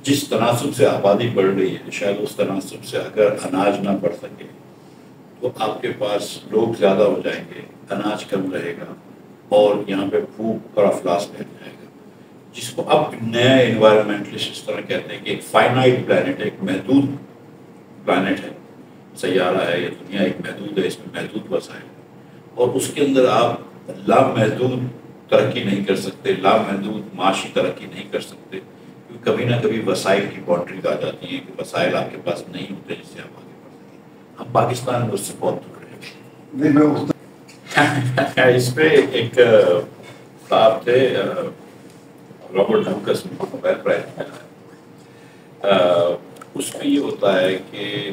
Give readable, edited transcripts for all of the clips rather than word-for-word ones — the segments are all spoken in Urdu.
جس تناسب سے آبادی بڑھ رہی ہے شاید اس تناسب سے اگر اناج نہ بڑھ سکے تو آپ کے پاس لوگ زیادہ ہو جائیں گے، اناج کم رہے گا اور یہاں پہ بھوک اور افلاس پھیل جائے گا، جس کو اب نیا انوائرمنٹلسٹ اس طرح کہتے ہیں کہ ایک فائنائٹ پلانٹ ہے، ایک محدود پلانٹ ہے، سیارہ ہے، یہ دنیا ایک محدود ہے، اس میں محدود وسائل ہے اور اس کے اندر آپ لامحدود ترقی نہیں کر سکتے، لامحدود معاشی ترقی نہیں کر سکتے، کیونکہ کبھی نہ کبھی وسائل کی باؤنڈری آ جاتی ہے کہ وسائل آپ کے پاس نہیں ہوتے جس سے آپ آگے بڑھ سکیں۔ ہم پاکستان میں اس سے بہت دور ہیں۔ اس پہ ایک صاحب تھے رابرٹ ہمکس نے نوبیل پرائز ملا، اس میں یہ ہوتا ہے کہ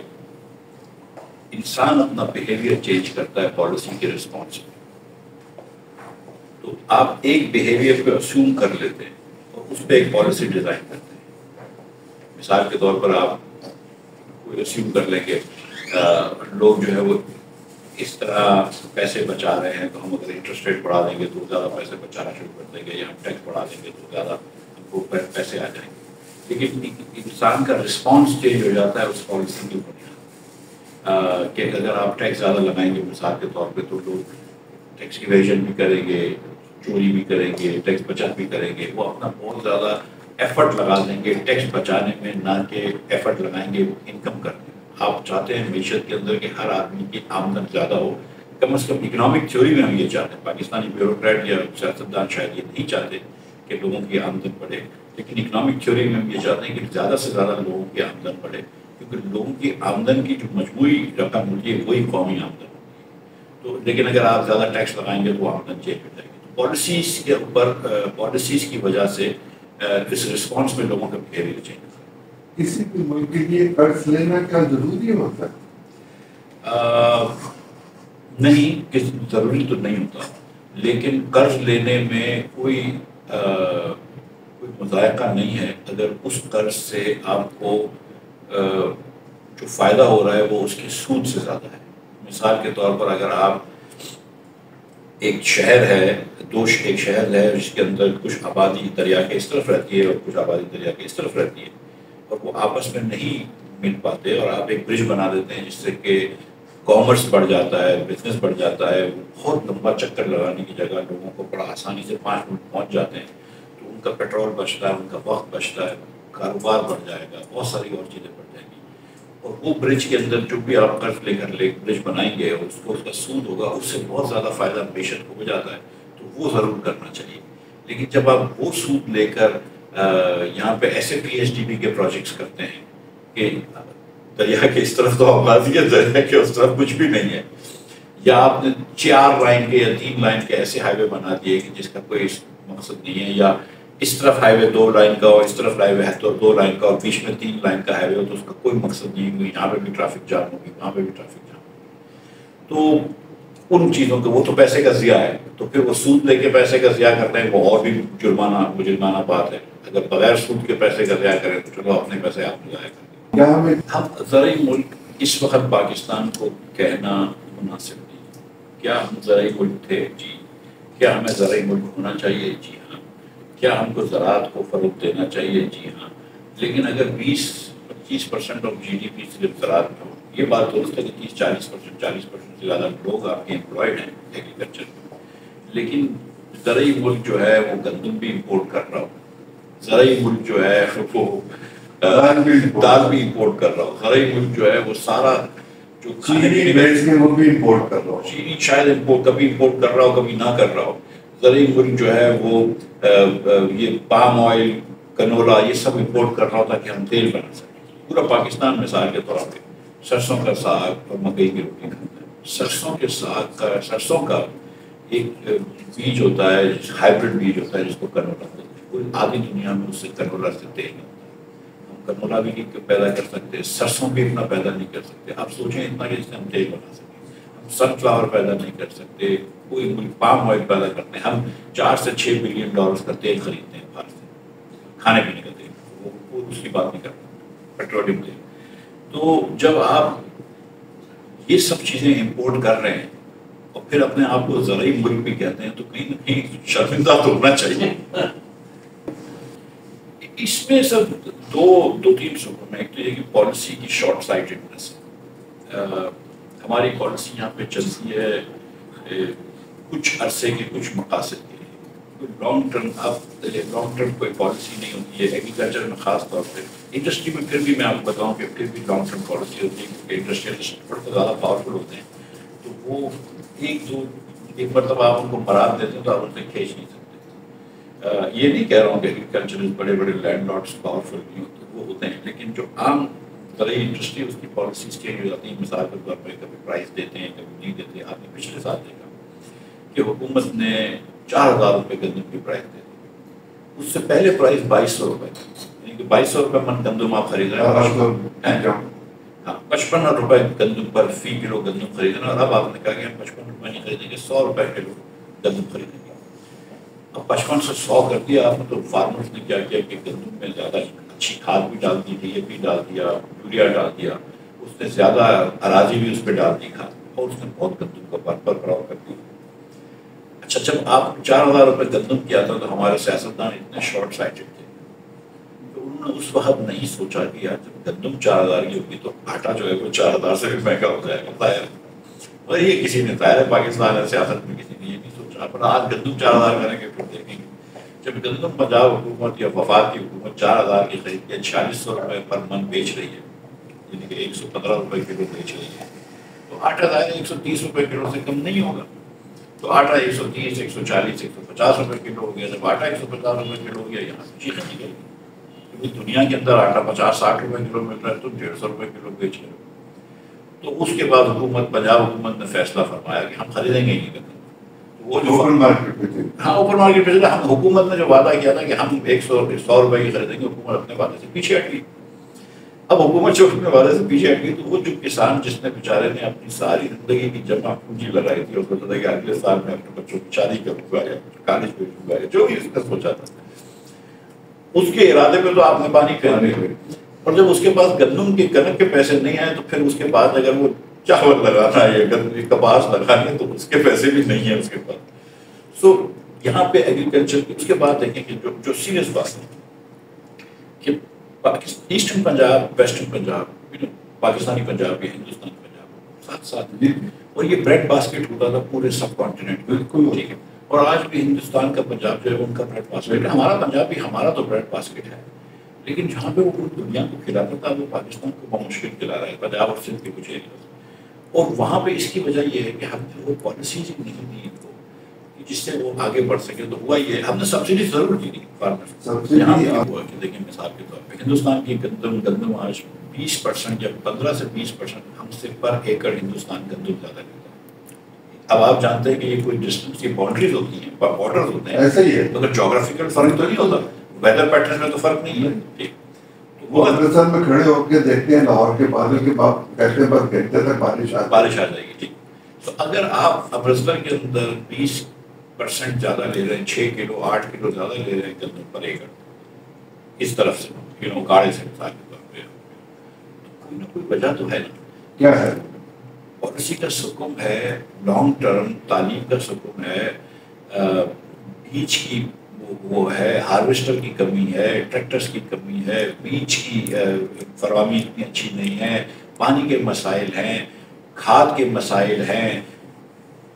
انسان اپنا بیہیویئر چینج کرتا ہے پالیسی کے رسپانس میں۔ تو آپ ایک بیہیویئر کو اسیوم کر لیتے ہیں اور اس پہ ایک پالیسی ڈیزائن کرتے ہیں۔ مثال کے طور پر آپ کوئی اسیوم کر لیں گے لوگ جو ہے وہ اس طرح پیسے بچا رہے ہیں، تو ہم اگر انٹرسٹ ریٹ بڑھا دیں گے تو زیادہ پیسے بچانا شروع کر دیں گے، یا ہم ٹیکس بڑھا دیں گے تو زیادہ ہم کو پیسے آ جائیں گے۔ لیکن انسان کا رسپانس چینج ہو جاتا ہے اس پالیسی کی بنیاد کہ اگر آپ ٹیکس زیادہ لگائیں گے مثال کے طور پہ تو لوگ ٹیکس ایویژن بھی کریں گے، چوری بھی کریں گے، ٹیکس بچت بھی کریں گے، وہ اپنا بہت زیادہ ایفرٹ لگا دیں گے ٹیکس بچانے میں، نہ کہ ایفرٹ لگائیں گے انکم کرنے میں۔ آپ چاہتے ہیں معیشت کے اندر کہ ہر آدمی کی آمدن زیادہ ہو، کم از کم اکنامک تھیوری میں ہم یہ چاہتے ہیں، پاکستانی بیوروکریٹ یا سیاستدان شاید یہ نہیں چاہتے کہ لوگوں کی آمدن بڑھے، لیکن اکنامک تھیوری میں ہم یہ چاہتے ہیں کہ زیادہ سے زیادہ لوگوں کی آمدن بڑھے، کیونکہ لوگوں کی آمدن کی جو مجموعی رقم ہوتی ہے وہی قومی آمدن ہوتی ہے۔ تو لیکن اگر آپ زیادہ ٹیکس لگائیں گے تو وہ آمدن چینج ہو جائے گی۔ تو پالیسیز کے اوپر پالیسیز کی وجہ سے اس رسپانس میں لوگوں کا بیہیویئر چینج ہوتا ہے۔ کسی بھی ملک کے لیے قرض لینا کیا ضروری ہوتا ہے؟ نہیں، ضروری تو نہیں ہوتا، لیکن قرض لینے میں کوئی مذائقہ نہیں ہے اگر اس قرض سے آپ کو جو فائدہ ہو رہا ہے وہ اس کی سود سے زیادہ ہے۔ مثال کے طور پر اگر آپ ایک شہر ہے ایک شہر ہے جس کے اندر کچھ آبادی دریا کے اس طرف رہتی ہے اور کچھ آبادی دریا کے اس طرف رہتی ہے اور وہ آپس میں نہیں مل پاتے، اور آپ ایک برج بنا دیتے ہیں جس سے کہ کامرس بڑھ جاتا ہے، بزنس بڑھ جاتا ہے، بہت لمبا چکر لگانے کی جگہ لوگوں کو بڑا آسانی سے 5 منٹ پہنچ جاتے ہیں، تو ان کا پیٹرول بچتا ہے، ان کا وقت بچتا ہے، کاروبار بڑھ جائے گا، بہت ساری اور چیزیں بڑھ جائیں گی۔ اور وہ برج کے اندر جو بھی آپ قرض لے کر برج بنائیں گے اور اس کو اس کا سود ہوگا، اس سے بہت زیادہ فائدہ معیشت کو ہو جاتا ہے، تو وہ ضرور کرنا چاہیے۔ لیکن جب آپ وہ سود لے کر یہاں پہ ایسے پی ایچ ڈی بی کے پروجیکٹس کرتے ہیں کہ دریا کے اس طرف تو آبادی ہے، دریا کے اس طرف کچھ بھی نہیں ہے، یا آپ نے 4 لائن کے یا 3 لائن کے ایسے ہائی وے بنا دیے کہ جس کا کوئی مقصد نہیں ہے، یا اس طرف ہائی وے 2 لائن کا اور اس طرف ہائی وے ہے تو 2 لائن کا اور بیچ میں 3 لائن کا ہائی وے ہو تو اس کا کوئی مقصد نہیں ہوگی، یہاں پہ بھی ٹریفک جام ہوگی، وہاں پہ بھی ٹریفک جام ہوگی۔ تو ان چیزوں کو وہ تو پیسے کا ضیاع ہے، تو پھر وہ سود لے کے پیسے کا ضیاع کرتے ہیں، وہ اور بھی مجرمانہ بات ہے۔ اگر بغیر سود کے پیسے کا ضیاع کریں تو چلو اپنے پیسے آپ ضائع کریں۔ ہم زرعی ملک اس وقت پاکستان کو کہنا مناسب نہیں۔ کیا ہم زرعی ملک تھے؟ جی۔ کیا ہمیں زرعی ملک ہونا چاہیے؟ جی ہاں۔ کیا ہم کو زراعت کو فروغ دینا چاہیے؟ جی ہاں۔ لیکن اگر 20-25% آف جی ڈی پی صرف زراعت میں ہو، یہ بات درست ہے کہ 30-40% سے زیادہ لوگ آپ کے امپلائڈ ہیں ایگریکلچر میں، لیکن زرعی ملک جو ہے وہ گندم بھی امپورٹ کر رہا ہو، زرعی ملک جو ہے وہ دال بھی امپورٹ کر رہا ہو، زرعی ملک جو ہے وہ سارا جو چینی بیچ کے وہ بھی امپورٹ کر رہا ہو، چینی شاید کبھی امپورٹ کر رہا ہو کبھی نہ کر رہا ہو، زرعی ملک جو ہے وہ یہ پام آئل، کنولا، یہ سب امپورٹ کر رہا ہو تاکہ ہم تیل بنا سکیں۔ پورا پاکستان مثال کے طور پہ سرسوں کا ساگ اور مکئی کی روٹی کھاتا ہے۔ سرسوں کا ایک بیج ہوتا ہے، ہائیبرڈ بیج ہوتا ہے جس کو کنولا کہتے ہیں، پوری آدھی دنیا میں اس سے کنولا سے تیل ہوتا ہے۔ ہم کنولا بھی نہیں پیدا کر سکتے، سرسوں بھی اتنا پیدا نہیں کر سکتے، آپ سوچیں اتنا کہ جس سے ہم تیل بنا سکیں۔ ہم سن فلاور پیدا نہیں کر سکتے، کوئی ملک پام آئل پیدا کرتے ہیں، ہم 4 سے 6 بلین ڈالرز کا تیل خریدتے ہیں باہر سے، کھانے پینے کا تیل، وہ اس کی بات نہیں کرتے، پیٹرولیم تیل۔ تو جب آپ یہ سب چیزیں امپورٹ کر رہے ہیں اور پھر اپنے آپ کو زرعی ملک بھی کہتے ہیں تو کہیں نہ کہیں شرمندہ تو ہونا چاہیے۔ اس میں سب دو تین سکون ہے. ایک تو یہ کہ پالیسی کی شارٹ سائٹڈنس ہے. ہماری پالیسی یہاں پہ چلتی ہے کچھ عرصے کے کچھ مقاصد کے لیے. کوئی لانگ ٹرم کوئی پالیسی نہیں ہوتی ہے ایگریکلچر میں خاص طور پہ. انڈسٹری میں پھر بھی میں آپ کو بتاؤں کہ پھر بھی لانگ ٹرم پالیسی ہوتی ہے کیونکہ انڈسٹریلسٹ بڑے زیادہ پاورفل ہوتے ہیں. تو وہ ایک مرتبہ آپ ان کو برات دیتے ہیں تو آپ ان سے کھینچ نہیں سکتے. یہ نہیں کہہ رہا ہوں کہ ایگریکلچرسٹ بڑے بڑے لینڈ لاڈس پاورفل نہیں ہوتے, وہ ہوتے ہیں, لیکن جو عام زرعی انڈسٹری اس کی پالیسیز چینج ہو جاتی ہیں. مثال کے طور پہ کبھی پرائز دیتے ہیں کبھی نہیں دیتے. آپ نے پچھلے سال دیکھا کہ حکومت نے 4,000 روپے گندم کی پرائز دے دی. اس سے پہلے پرائز 2,200 روپے تھی, یعنی کہ 2,200 روپے من گندم آپ خرید رہے ہیں. ہاں 55 روپے گندم پر فی کلو گندم خرید رہے ہیں. اور اب آپ نے کہا کہ ہم 55 روپے نہیں خریدیں گے, 100 روپے کلو گندم خریدیں گے. اب 55 سے 100 کر دیا آپ نے, تو فارمرز نے کیا کیا کہ گندم میں زیادہ اچھی کھاد بھی ڈال دی, ڈی اے پی ڈال دیا, یوریا ڈال دیا, اس نے زیادہ اراضی بھی اس پہ ڈال دی کھاد, اور اس نے بہت گندم کو برقرار کر دیا. اچھا جب آپ 4,000 روپے گندم کیا تھا تو ہمارے سیاستدان اتنے شارٹ سائٹڈ تھے کہ انہوں نے اس وقت نہیں سوچا کہ یار جب گندم 4,000 کی ہوگی تو آٹا جو ہے وہ 4,000 سے بھی مہنگا ہو جائے گا. ظاہر اور یہ کسی نے ظاہر پاکستان سیاست میں کسی نے یہ نہیں سوچا. پر آج گندم 4,000 کریں گے پھر دیکھیں گے. جب گندم پنجاب حکومت یا وفاق کی حکومت 4,000 کی خرید کے 4,600 روپے پر من بیچ رہی ہے, یعنی کہ 115 روپے کلو بیچ رہی ہے, تو آٹا ظاہر 130 روپے کلو سے کم نہیں ہوگا. تو آٹا 130, 140, 150 روپے کلو ہو گیا. جب آٹا 150 روپے کلو ہو گیا, یہاں سے چیخیں نکل گئی. کیونکہ دنیا کے اندر آٹا 50-60 روپے کلو مل رہا ہے, تو 150 روپے کلو بیچ رہے ہو. تو اس کے بعد پنجاب حکومت نے فیصلہ فرمایا کہ ہم خریدیں گے نہیں گندم. وہ جو اوپن مارکیٹ پہ تھے, ہاں اوپن مارکیٹ پہ ہم حکومت نے جو وعدہ کیا تھا کہ ہم 100 روپے کی خریدیں گے, حکومت اپنے وعدے سے پیچھے ہٹ گئی. اب حکومت جو اپنے وعدے سے پیچھے ہٹ گئی تو وہ جو کسان جس نے بیچارے نے اپنی ساری زندگی کی جمع پونجی لگائی تھی, اور سوچا تھا کہ اگلے سال میں اپنے بچوں کی شادی کروں گا یا کالج بھیجوں گا, جو بھی اس نے سوچا تھا, اس کے ارادے پہ تو آپ نے پانی پھیر دیا. اور جب اس کے پاس گندم کی کنک کے پیسے نہیں آئے تو پھر اس کے بعد اگر وہ چاول لگانا ہے یا کپاس لگانا ہے تو اس کے پیسے بھی نہیں ہیں اس کے پاس. سو یہاں پہ ایگریکلچر کی اس کے بعد دیکھیں کہ جو سیریس بات ہے کہ ایسٹرن پنجاب, ویسٹرن پنجاب, پاکستانی پنجاب یا ہندوستانی پنجاب ساتھ ساتھ, اور یہ بریڈ باسکٹ ہوتا تھا پورے سب کانٹیننٹ. بالکل ٹھیک ہے. اور آج بھی ہندوستان کا پنجاب جو ہے ان کا بریڈ باسکٹ ہے. ہمارا پنجاب بھی ہمارا تو بریڈ باسکٹ ہے, لیکن جہاں پہ وہ پوری دنیا کو کھلاتا تھا وہ پاکستان کو بہت مشکل کھلا رہا ہے, پنجاب اور سندھ کے کچھ ایریاز. اور وہاں پہ اس کی وجہ یہ ہے کہ ہم نے وہ پالیسیز نہیں دی ان کو جس سے وہ آگے بڑھ سکے. تو ہوا یہ ہم نے سبسڈی ضرور دی تھی فارمر. یہاں پہ ہوا کہ دیکھیں مثال کے طور پہ ہندوستان کی گندم آج 20% یا 15 سے 20% ہم سے پر ایکڑ ہندوستان گندم زیادہ لیتا ہے. اب آپ جانتے ہیں کہ یہ کوئی ڈسٹینس کی باؤنڈریز ہوتی ہیں, بارڈرز ہوتے ہیں, ایسا ہی ہے. مگر جغرافیکل فرق تو نہیں ہوتا, ویدر پیٹرن میں تو فرق نہیں ہے. ٹھیک, وہ امرتسر میں کھڑے ہو کے دیکھتے ہیں لاہور کے بادل کے بعد کیسے بس دیکھتے تک بارش آ جائے گی. ٹھیک, تو اگر آپ امرتسر کے اندر 20% زیادہ لے رہے ہیں, 6 کلو 8 کلو زیادہ لے رہے ہیں گندم پر ایکڑ اس طرف سے کاڑے سے مثال کے طور پہ, کوئی نہ کوئی وجہ تو ہے نا. کیا ہے؟ پالیسی کا سکم ہے, لانگ ٹرم تعلیم کا سکم ہے, بیج کی وہ ہے, ہارویسٹر کی کمی ہے, ٹریکٹرز کی کمی ہے, بیج کی فراہمی اتنی اچھی نہیں ہے, پانی کے مسائل ہیں, کھاد کے مسائل ہیں,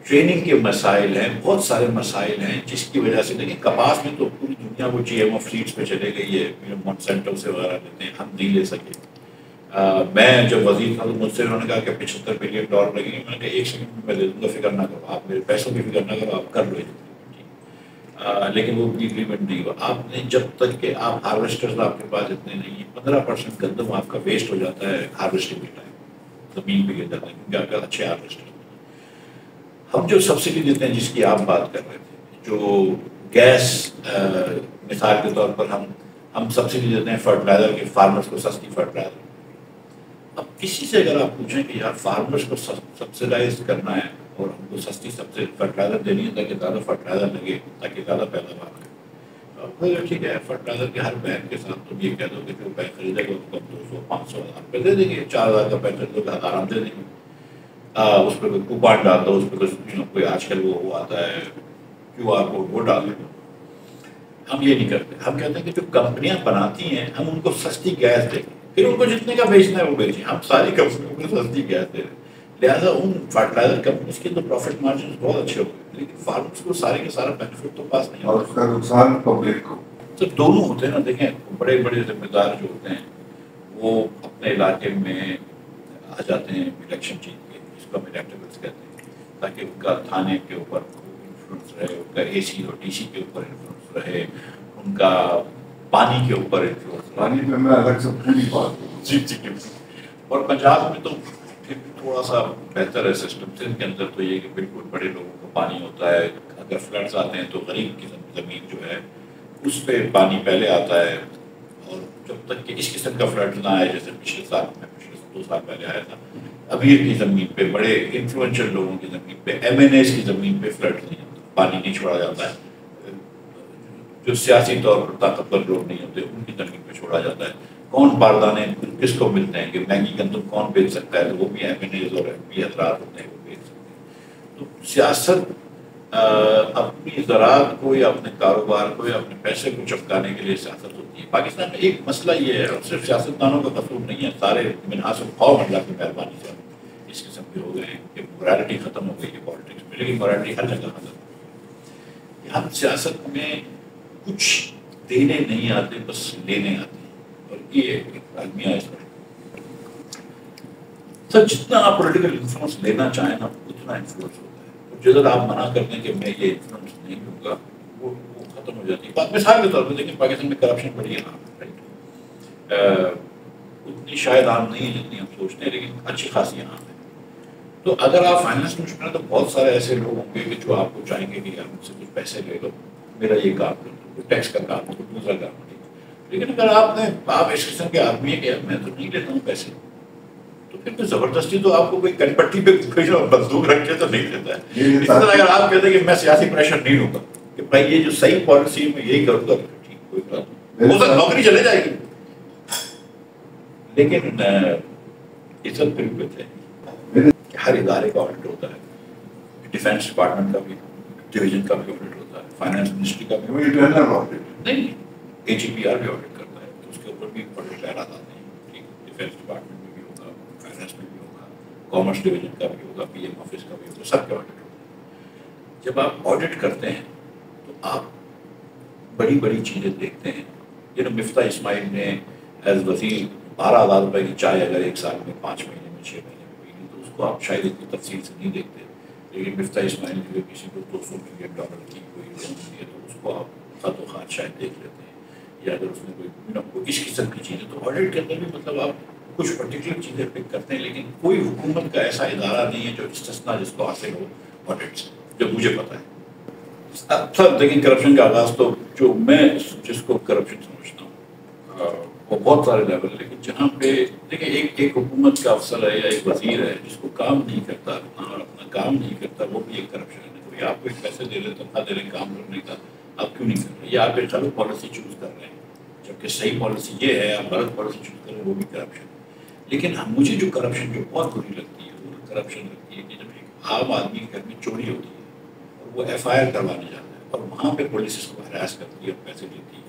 ٹریننگ کے مسائل ہیں, بہت سارے مسائل ہیں جس کی وجہ سے دیکھیں کپاس میں تو پوری دنیا وہ جی ایم او سیڈس پہ چلے گئی ہے, مونسینٹو سے وغیرہ لیتے ہیں, ہم نہیں لے سکے. میں جب وزیر تھا تو مجھ سے انہوں نے کہا کہ $75 بلین لگیں گے. میں نے کہا 1 سیکنڈ میں دے دوں گا, فکر نہ کرو, آپ میرے پیسوں کی فکر نہ کرو, آپ کر لو. لیکن وہ اگریمنٹ نہیں ہوا. آپ نے جب تک کہ آپ ہارویسٹرز آپ کے پاس اتنے نہیں ہیں, 15% گندم آپ کا ویسٹ ہو جاتا ہے ہارویسٹنگ کے ٹائم, زمین پہ گر جاتا ہے کیونکہ آپ کا اچھے ہارویسٹر. ہم جو سبسڈی دیتے ہیں جس کی آپ بات کر رہے تھے, جو گیس مثال کے طور پر ہم سبسڈی دیتے ہیں فرٹیلائزر کے, فارمرز کو سستی فرٹیلائزر. اب کسی سے اگر آپ پوچھیں کہ یار فارمرز کو سبسڈائز کرنا ہے اور ہم کو سستی فرٹیلائزر دینی ہے تاکہ زیادہ فرٹیلائزر لگے, تاکہ زیادہ پیداوار کرے, ٹھیک ہے فرٹیلائزر کے ہر بیگ کے ساتھ تم یہ کہہ دو کہ جو بیگ خریدے گا اس کو 200-500 ہزار روپے دے دیں گے, 4,000 کا پیسہ 2,000 آرام دے دیں گے. اس پہ کوئی کوپان ڈال دو, اس پہ کوئی آج کل وہ آتا ہے QR کوڈ, وہ ڈال دو. ہم یہ نہیں کرتے. ہم کہتے ہیں کہ جو کمپنیاں بناتی ہیں ہم ان کو سستی گیس دیں گے, پھر ان کو جتنے کا بیچنا ہے وہ بیچیں. ہم ساری کمپنیوں کو سستی گیس دے رہے ہیں. لہٰذا ان فرٹیلائزر کمپنیز کے تو پروفٹ مارجن بہت اچھے ہو گئے, لیکن فارمرس کو سارے کے سارا بینیفٹ تو پاس نہیں اور ہوتا. اس کا نقصان پبلک کو. تو دونوں ہوتے ہیں نا. دیکھیں بڑے بڑے ذمہ دار جو ہوتے ہیں وہ اپنے علاقے میں آ جاتے ہیں الیکشن جیت کے, اس کو ہم الیکٹیبلس کہتے ہیں, تاکہ ان کا تھانے کے اوپر انفلوئنس رہے, ان کا اے سی اور ڈی سی کے اوپر انفلوئنس رہے, ان کا پانی کے اوپر انفلوئنس رہے. پانی پہ میں الگ سے پوری بات کروں. جی. اور پنجاب میں تو پھر تھوڑا سا بہتر ہے سسٹم. سندھ کے اندر تو یہ کہ بالکل بڑے لوگوں کو پانی ہوتا ہے. اگر فلڈز آتے ہیں تو غریب کی زمین جو ہے اس پہ پانی پہلے آتا ہے, اور جب تک کہ اس قسم کا فلڈ نہ آئے جیسے پچھلے 2 سال پہلے آیا تھا, امیر کی زمین پہ, بڑے انفلوئنشل لوگوں کی زمین پہ, ایم این ایز کی زمین پہ فلڈ نہیں ہوتا, پانی نہیں چھوڑا جاتا ہے. جو سیاسی طور پر طاقتور لوگ نہیں ہوتے ان کی زمین پہ چھوڑا جاتا ہے. کون باردانے کس کو ملتے ہیں کہ مہنگی گندم کون بیچ سکتا ہے, تو وہ بھی ایم این ایز اور ایم پی حضرات ہوتے ہیں وہ بیچ سکتے ہیں. تو سیاست اپنی زراعت کو یا اپنے کاروبار کو یا اپنے پیسے کو چمکانے کے لیے سیاست ہوتی ہے. پاکستان میں ایک مسئلہ یہ ہے, اور صرف سیاستدانوں کا قصور نہیں ہے, سارے منحصر خواہ اللہ کی مہربانی سے اس قسم کے ہو گئے ہیں کہ مورالٹی ختم ہو گئی ہے پالیٹکس میں. لیکن مورالٹی ہر جگہ ختم ہو گئی. ہم سیاست میں کچھ دینے نہیں آتے, بس لینے آتے ہیں, اور یہ ایک المیہ اس پر. سر جتنا آپ پولیٹیکل انفلوئنس لینا چاہیں نا اتنا انفلوئنس ہوتا ہے, اور جدھر آپ منع کر دیں کہ میں یہ انفلوئنس نہیں لوں گا وہ ختم ہو جاتی ہے. بات مثال کے طور پہ دیکھیں پاکستان میں کرپشن بڑی عام ہے, رائٹ, اتنی شاید عام نہیں ہے جتنی ہم سوچتے ہیں, لیکن اچھی خاصی عام ہے. تو اگر آپ فائنانس میں چکنا تو بہت سارے ایسے لوگ ہوں گے کہ جو آپ کو چاہیں گے کہ یار مجھ سے کچھ پیسے لے لو, میرا یہ کام کر دو, ٹیکس کا کام ہو, دوسرا کام ہو. لیکن اگر آپ اس قسم کے آدمی ہیں کہ میں تو نہیں لیتا ہوں پیسے, تو پھر تو زبردستی تو آپ کو کوئی کن پٹی پہ بندوق رکھ کے تو نہیں دیتا ہے. اس طرح اگر آپ کہتے ہیں کہ میں سیاسی پریشر نہیں لوں گا کہ بھائی یہ جو صحیح پالیسی میں یہی کروں گا, ٹھیک کوئی بات نہیں, ہو سکتا نوکری چلے جائے گی, لیکن عزت بالکل ہے. ہر ادارے کا آڈٹ ہوتا ہے, ڈیفینس ڈپارٹمنٹ کا بھی, ڈویژن کا بھی آڈٹ ہوتا ہے, فائنانس منسٹری کا بھی نہیں, اے جی پی آر بھی آڈٹ کرتا ہے, تو اس کے اوپر بھی آڈٹ خیالات آتے ہیں. ڈیفینس ڈپارٹمنٹ میں بھی ہوگا, فائنانس میں بھی ہوگا, کامرس ڈویژن کا بھی ہوگا, پی ایم آفس کا بھی ہوگا, سب کے آڈٹ ہوتا ہے. جب آپ آڈٹ کرتے ہیں تو آپ بڑی بڑی چیزیں دیکھتے ہیں. مفتاح اسماعیل نے ایز وزیر 12,000 روپے کی چائے اگر ایک سال میں 5 مہینے میں 6 مہینے میں پی لی تو اس کو آپ شاید اتنی تفصیل سے نہیں دیکھتے. لیکن مفتاح اسماعیل جو کسی کو $200 ملین کی کوئی لون دی ہے تو اس کو آپ خط و خط شاید دیکھ لیتے ہیں, یا اگر اس میں کوئی اس قسم کی چیزیں. تو آڈٹ کے اندر بھی مطلب آپ کچھ پرٹیکولر چیزیں پک کرتے ہیں, لیکن کوئی حکومت کا ایسا ادارہ نہیں ہے جو استثنا جس کو حاصل ہو آڈٹ سے, جو مجھے پتہ ہے. سر دیکھیں کرپشن کا آغاز تو جو میں جس کو کرپشن سمجھتا ہوں وہ بہت سارے لیول ہے, لیکن جہاں پہ دیکھیں ایک حکومت کا افسر ہے یا ایک وزیر ہے جس کو کام نہیں کرتا اور اپنا کام نہیں کرتا, وہ بھی ایک کرپشن ہے. کوئی آپ کو ایک پیسے دے رہے تنخواہ دے رہے کام کرنے کا, آپ کیوں نہیں کر رہے, یا آپ ایک غلط پالیسی چوز کر رہے ہیں جبکہ صحیح پالیسی یہ ہے, آپ غلط پالیسی چوز کر رہے ہیں, وہ بھی کرپشن ہے. لیکن مجھے جو کرپشن جو بہت بری لگتی ہے وہ کرپشن لگتی ہے کہ جب ایک عام آدمی کے گھر میں چوری ہوتی ہے اور وہ ایف آئی آر کروانے جاتا ہے اور وہاں پہ پولیس اس کو ہراس کرتی ہے اور پیسے لیتی ہے.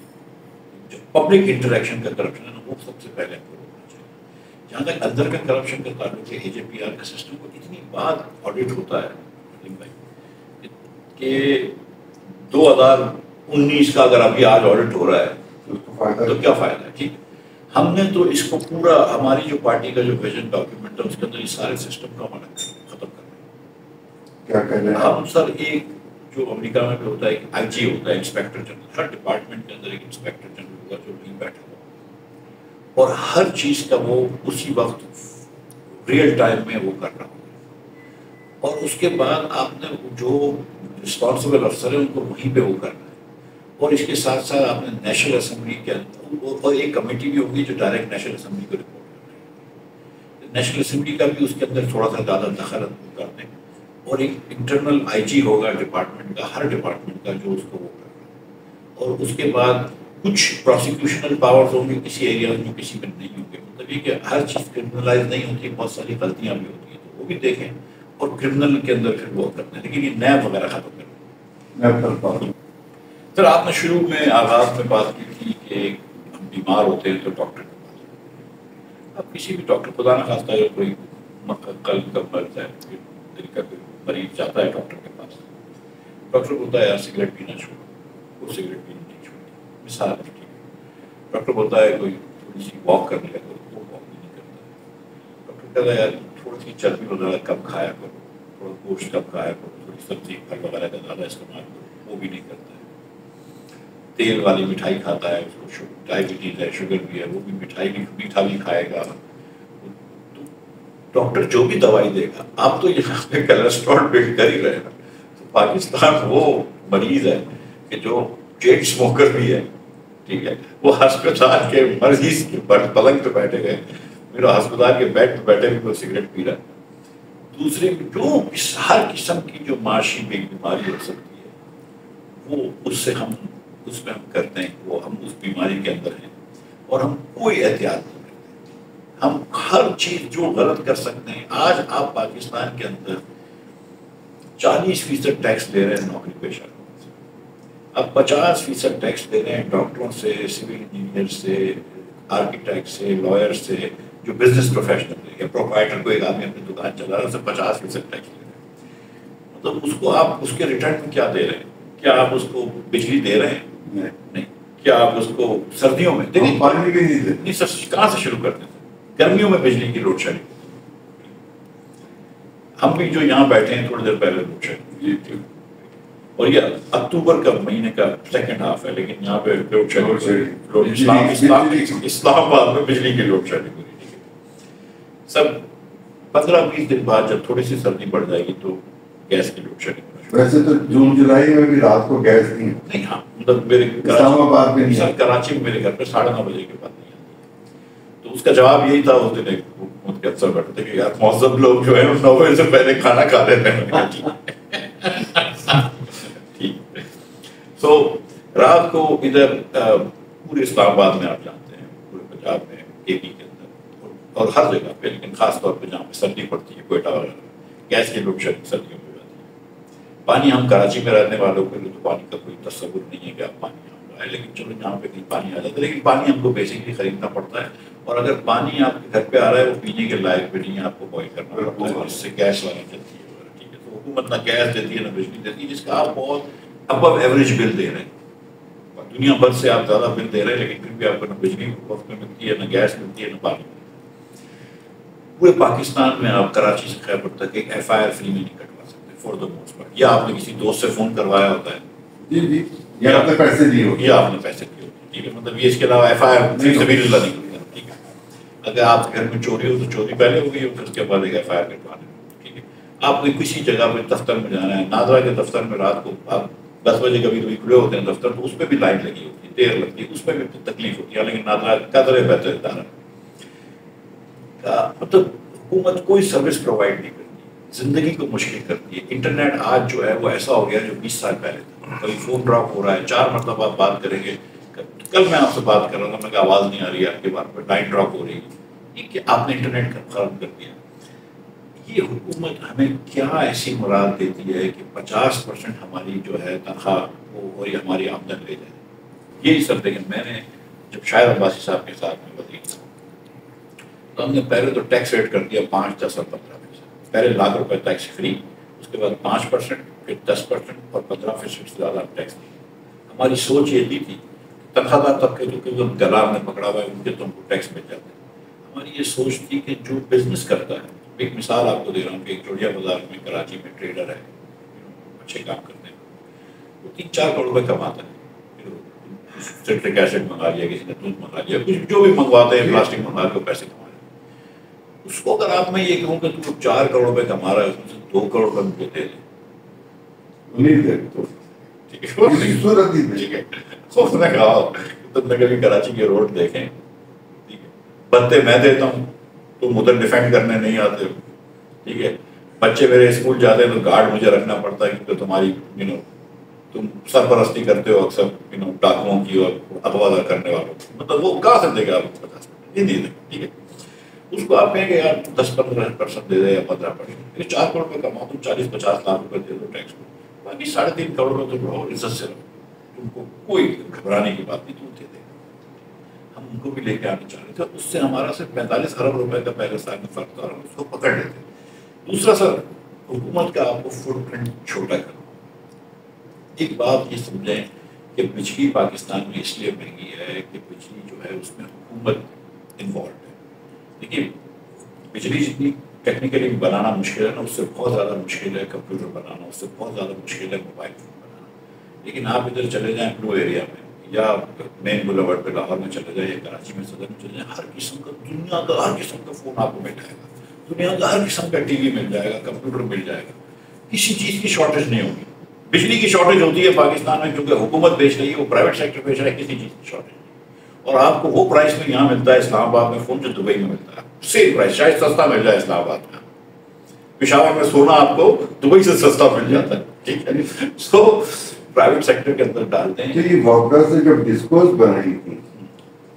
جو پبلک انٹریکشن کا کرپشن ہے نا وہ سب سے پہلے ہم کو روکنا چاہیے. جہاں تک اندر کا کرپشن کا تعلق ہے, اے جے پی آر کا سسٹم کو اتنی بار آڈٹ ہوتا ہے بھائی کہ 2019 کا اگر ابھی آج آڈٹ ہو رہا ہے تو کیا فائدہ ہے. ٹھیک, ہم نے تو اس کو پورا ہماری جو پارٹی کا جو ویژن ڈاکیومنٹ ہے اس کے اندر یہ سارے سسٹم کو ہمارا ختم کرنا ہے. ہم سر ایک جو امریکہ میں بھی ہوتا ہے ایک آئی جی ہوتا ہے, انسپیکٹر جنرل, ہر ڈپارٹمنٹ کے اندر ایک انسپیکٹر جنرل ہوگا جو نہیں بیٹھا ہوگا اور ہر چیز کا وہ اسی وقت ریئل ٹائم میں وہ کر رہا ہوگا. اور اس کے بعد آپ نے جو رسپانسبل افسر ہیں ان کو وہیں پہ وہ کرنا ہے. اور اس کے ساتھ ساتھ آپ نے نیشنل اسمبلی کے اندر اور ایک کمیٹی بھی ہوگی جو ڈائریکٹ نیشنل اسمبلی کو رپورٹ کر رہی ہے. نیشنل اسمبلی کا بھی اس کے اندر تھوڑا سا زیادہ دخل کرتے ہیں. اور ایک انٹرنل آئی جی ہوگا ڈپارٹمنٹ کا, ہر ڈپارٹمنٹ کا, جو اس کو وہ کر رہا ہے. اور اس کے بعد کچھ پروسیکیوشنل پاورز ہوں گے کسی ایریاز میں, کسی میں نہیں ہوں گے. مطلب یہ کہ ہر چیز کرمنلائز نہیں ہوتی, بہت ساری غلطیاں بھی ہوتی ہیں, تو وہ بھی دیکھیں اور کرمنل کے اندر پھر وہ کرتے ہیں. لیکن یہ نیب وغیرہ ختم کریں. پھر آپ نے شروع میں آغاز میں بات کی تھی کہ ہم بیمار ہوتے ہیں تو ڈاکٹر کے پاس، اب کسی بھی ڈاکٹر خدا نہ خواستہ اگر کوئی قلب کا مرض ہے، دل کا کوئی مریض جاتا ہے ڈاکٹر کے پاس، ڈاکٹر بولتا ہے یار سگریٹ پینا چھوڑو، وہ سگریٹ پینا نہیں چھوڑتی، مثال ہے ٹھیک ہے، ڈاکٹر بولتا ہے کوئی تھوڑی سی واک کرنے لگا، وہ واک بھی نہیں کرتا، ڈاکٹر کہتا ہے یار تھوڑی سی چربی وغیرہ کم کھایا کرو، تھوڑا گوشت کم کھایا کرو، تھوڑی سبزی پھل وغیرہ کا زیادہ استعمال کرو، وہ بھی نہیں کرتا ہے، تیل والی مٹھائی کھاتا ہے، اس کو ڈائبٹیز ہے، شوگر بھی ہے، وہ بھی مٹھائی بھی میٹھا بھی کھائے گا، تو ڈاکٹر جو بھی دوائی دے گا، آپ تو یہاں پہ کولیسٹرول بلڈ کر ہی رہے ہیں، تو پاکستان وہ مریض ہے کہ جو چین اسموکر بھی ہے، ٹھیک ہے، وہ ہسپتال کے مریض کے پلنگ پہ بیٹھے گئے، میرا ہسپتال کے بیڈ پہ بیٹھے بھی کوئی سگریٹ پی رہا ہے، دوسرے جو ہر قسم کی جو معاشی بیماری ہو سکتی ہے وہ اس میں ہم کرتے ہیں، وہ ہم اس بیماری کے اندر ہیں اور ہم کوئی احتیاط نہیں کرتے، ہم ہر چیز جو غلط کر سکتے ہیں. آج آپ پاکستان کے اندر 40% ٹیکس دے رہے ہیں نوکری پیشہ لوگوں سے، اب 50% ٹیکس دے رہے ہیں ڈاکٹروں سے، سول انجینئر سے، آرکیٹیکٹ سے، لائر سے، جو بزنس پروفیشنل ہے یا پروپرائٹر کو ایک آدمی اپنی دکان چلا رہا ہے، اسے 50% ٹیکس دے رہے ہیں. مطلب اس کو آپ اس کے ریٹرن میں کیا دے رہے ہیں؟ کیا آپ اس کو بجلی دے رہے ہیں؟ نہیں. کیا آپ اس کو سردیوں میں دیکھیں پانی بھی نہیں دیتے؟ نہیں سر، کہاں سے شروع کرتے تھے؟ گرمیوں میں بجلی کی لوڈ شیڈنگ، ہم بھی جو یہاں بیٹھے ہیں تھوڑی دیر پہلے لوڈ شیڈنگ تھی، اور یہ اکتوبر کا مہینے کا سیکنڈ ہاف ہے، لیکن یہاں پہ لوڈ شیڈنگ اسلام آباد میں بجلی کی لوڈ شیڈنگ ہو رہی ہے. سب 15-20 دن بعد جب تھوڑی سی سردی بڑھ جائے گی تو گیس کی لوڈ شیڈنگ. ویسے تو جون جولائی میں بھی رات کو گیس نہیں، ہاں مطلب میرے اسلام آباد میں نہیں، کراچی میں میرے گھر پہ 9:30 بجے کے بعد نہیں آتی. تو اس کا جواب یہی تھا اس دن، ایک حکومت کے افسر بیٹھے تھے کہ یار معذب لوگ جو ہے 9 بجے سے پہلے کھانا کھا لیتے ہیں. تو رات کو ادھر پورے اسلام آباد میں آپ جانتے ہیں، پورے پنجاب میں، اے پی کے اندر اور ہر جگہ پہ، لیکن خاص طور پہ جہاں پہ سردی پڑتی ہے، کوئٹہ وغیرہ، گیس کی لوڈ شیڈنگ سردیوں میں ہو جاتی ہے. پانی ہم کراچی میں رہنے والوں کے لیے تو پانی کا کوئی تصور نہیں ہے کہ آپ پانی آ رہا ہے، لیکن چلو جہاں پہ کہیں پانی آ جاتا ہے، لیکن پانی ہم کو بیسکلی خریدنا پڑتا ہے، اور اگر پانی آپ کے گھر پہ آ رہا ہے وہ پینے کے لائق بھی نہیں ہے، آپ کو بوائل کرنا پڑتا ہے، جس سے گیس والی چلتی ہے. ٹھیک ہے، تو حکومت نہ گیس دیتی ہے نہ بجلی دیتی ہے، جس کا آپ بہت ابو ایوریج بل دے رہے ہیں. دنیا بھر سے آپ زیادہ بل دے رہے ہیں، لیکن پھر بھی آپ کو نہ بجلی وقت میں ملتی ہے، نہ گیس ملتی ہے، نہ پانی ملتی ہے. پورے پاکستان میں آپ کراچی سے خیبر تک ایک ایف آئی آر فری میں نہیں کٹوا سکتے فور دا موسٹ پارٹ. یا آپ نے کسی دوست سے فون کروایا ہوتا ہے، جی، یا آپ نے پیسے دیے ہوتے، یا آپ نے پیسے دیے ہوتے. ٹھیک ہے، مطلب یہ اس کے علاوہ ایف آئی آر فری سبیل اللہ نہیں کرتا. ٹھیک ہے، اگر آپ کے گھر میں چوری ہو تو چوری پہلے ہو گئی ہو، پھر اس کے بعد ایک ایف آئی آر کٹوانا. ٹھیک ہے، آپ نے کسی جگہ پہ دفتر میں جانا ہے، نادرا کے دفتر میں رات کو آپ 10 بجے کبھی کبھی کھلے ہوتے ہیں دفتر، تو اس پہ بھی لائن لگی ہوتی ہے، دیر لگتی ہے، اس میں بھی تکلیف ہوتی ہے، لیکن نادرا قدر بہتر ادارہ کا مطلب حکومت کوئی سروس پرووائڈ نہیں کرتی، زندگی کو مشکل کرتی ہے. انٹرنیٹ آج جو ہے وہ ایسا ہو گیا جو 20 سال پہلے تھا. کبھی فون ڈراپ ہو رہا ہے، 4 مرتبہ آپ بات کریں گے. کل میں آپ سے بات کر رہا تھا، میں کہ آواز نہیں آ رہی ہے آپ کے بات پہ، لائن ڈراپ ہو رہی ہے. یہ کہ آپ نے انٹرنیٹ خراب کر دیا. یہ حکومت ہمیں کیا ایسی مراد دیتی ہے کہ 50% ہماری جو ہے تنخواہ وہ اور یہ ہماری آمدن لے جائے. یہی سب. لیکن میں نے جب شاہد عباسی صاحب کے ساتھ میں وزیر تھا تو ہم نے پہلے تو ٹیکس ریٹ کر دیا 5, 10 اور 15%. پہلے ₹1,00,000 ٹیکس فری، اس کے بعد 5%، پھر 10% اور 15% سے زیادہ ٹیکس دیا. ہماری سوچ یہ تھی کہ تنخواہ دار طبقے جو کہ گلا ہم نے پکڑا ہوا ہے ان کے تم کو ٹیکس مل جاتا ہے. ہماری یہ سوچ تھی کہ جو بزنس کرتا ہے، ایک مثال آپ کو دے رہا ہوں کہ ایک چوڑیا بازار میں کراچی میں ٹریڈر ہے، اچھے کام کرتے ہیں، وہ 3-4 کروڑ روپے کماتا ہے. سٹرک ایسڈ منگا لیا، کسی نے دودھ منگا لیا، کچھ جو بھی منگواتے ہیں پلاسٹک منگا کے پیسے کما لیا. اس کو اگر آپ میں یہ کہوں کہ تو 4 کروڑ روپے کما رہا ہے، اس میں سے 2 کروڑ روپے مجھے دے دیں، ٹھیک ہے. اس نے کہا تم نے کبھی کراچی کے روڈ دیکھیں؟ ٹھیک ہے، بنتے میں دیتا ہوں، تم ادھر ڈیفینڈ کرنے نہیں آتے ہو. ٹھیک ہے، بچے میرے اسکول جاتے ہیں تو گارڈ مجھے رکھنا پڑتا ہے کیونکہ تمہاری تم سرپرستی کرتے ہو اکثر ڈاکوؤں کی اور اغوا کرنے والوں کی. مطلب وہ کہاں سے دے گا آپ کو 50%؟ نہیں دے دیں. ٹھیک ہے، اس کو آپ کہیں کہ یار 10-15% دے دے یا 15%. 4 کروڑ روپے کماؤ، تم 40-50 لاکھ روپے دے دو ٹیکس کو، باقی 3.5 کروڑ میں تم رہو عزت سے رہو. تم ان کو کوئی گھبرانے کی بات نہیں، تو دے دے گا. ہم ان کو بھی لے کے آنا چاہ رہے تھے. اس سے ہمارا صرف 45 ارب روپے کا پہلے سال میں فرق تھا اور ہم اس کو پکڑ لیتے. دوسرا سر، حکومت کا آپ کو فٹ پرنٹ چھوٹا کرنا. ایک بات یہ سمجھیں کہ بجلی پاکستان میں اس لیے مہنگی ہے کہ بجلی جو ہے اس میں حکومت انوالوڈ ہے. دیکھیے بجلی جتنی ٹیکنیکلی بنانا مشکل ہے نا، اس سے بہت زیادہ مشکل ہے کمپیوٹر بنانا، اس سے بہت زیادہ مشکل ہے موبائل فون بنانا. لیکن آپ ادھر چلے جائیں بلو ایریا میں یا مین بلاورڈ پہ لاہور میں چلے جائیں یا کراچی میں صدر میں چلے جائیں، ہر قسم کا دنیا کا ہر قسم کا فون آپ کو مل جائے گا، دنیا کا ہر قسم کا ٹی وی مل جائے گا، کمپیوٹر مل جائے گا. کسی چیز کی شارٹیج نہیں ہوگی. بجلی کی شارٹیج ہوتی ہے پاکستان میں کیونکہ حکومت بیچ رہی ہے، وہ پرائیویٹ سیکٹر بیچ رہا ہے، کسی چیز کی شارٹیج نہیں. اور آپ کو وہ پرائس میں یہاں ملتا ہے اسلام آباد میں فون جو دبئی میں ملتا ہے، سیم پرائس، شاید سستا مل جائے اسلام آباد میں. پشاور میں سونا آپ کو دبئی سے سستا مل جاتا ہے. ٹھیک ہے، سو پرائیویٹ سیکٹر کے اندر ڈالتے ہیں. یہ واپڈا سے جو ڈسکوز بنائی تھی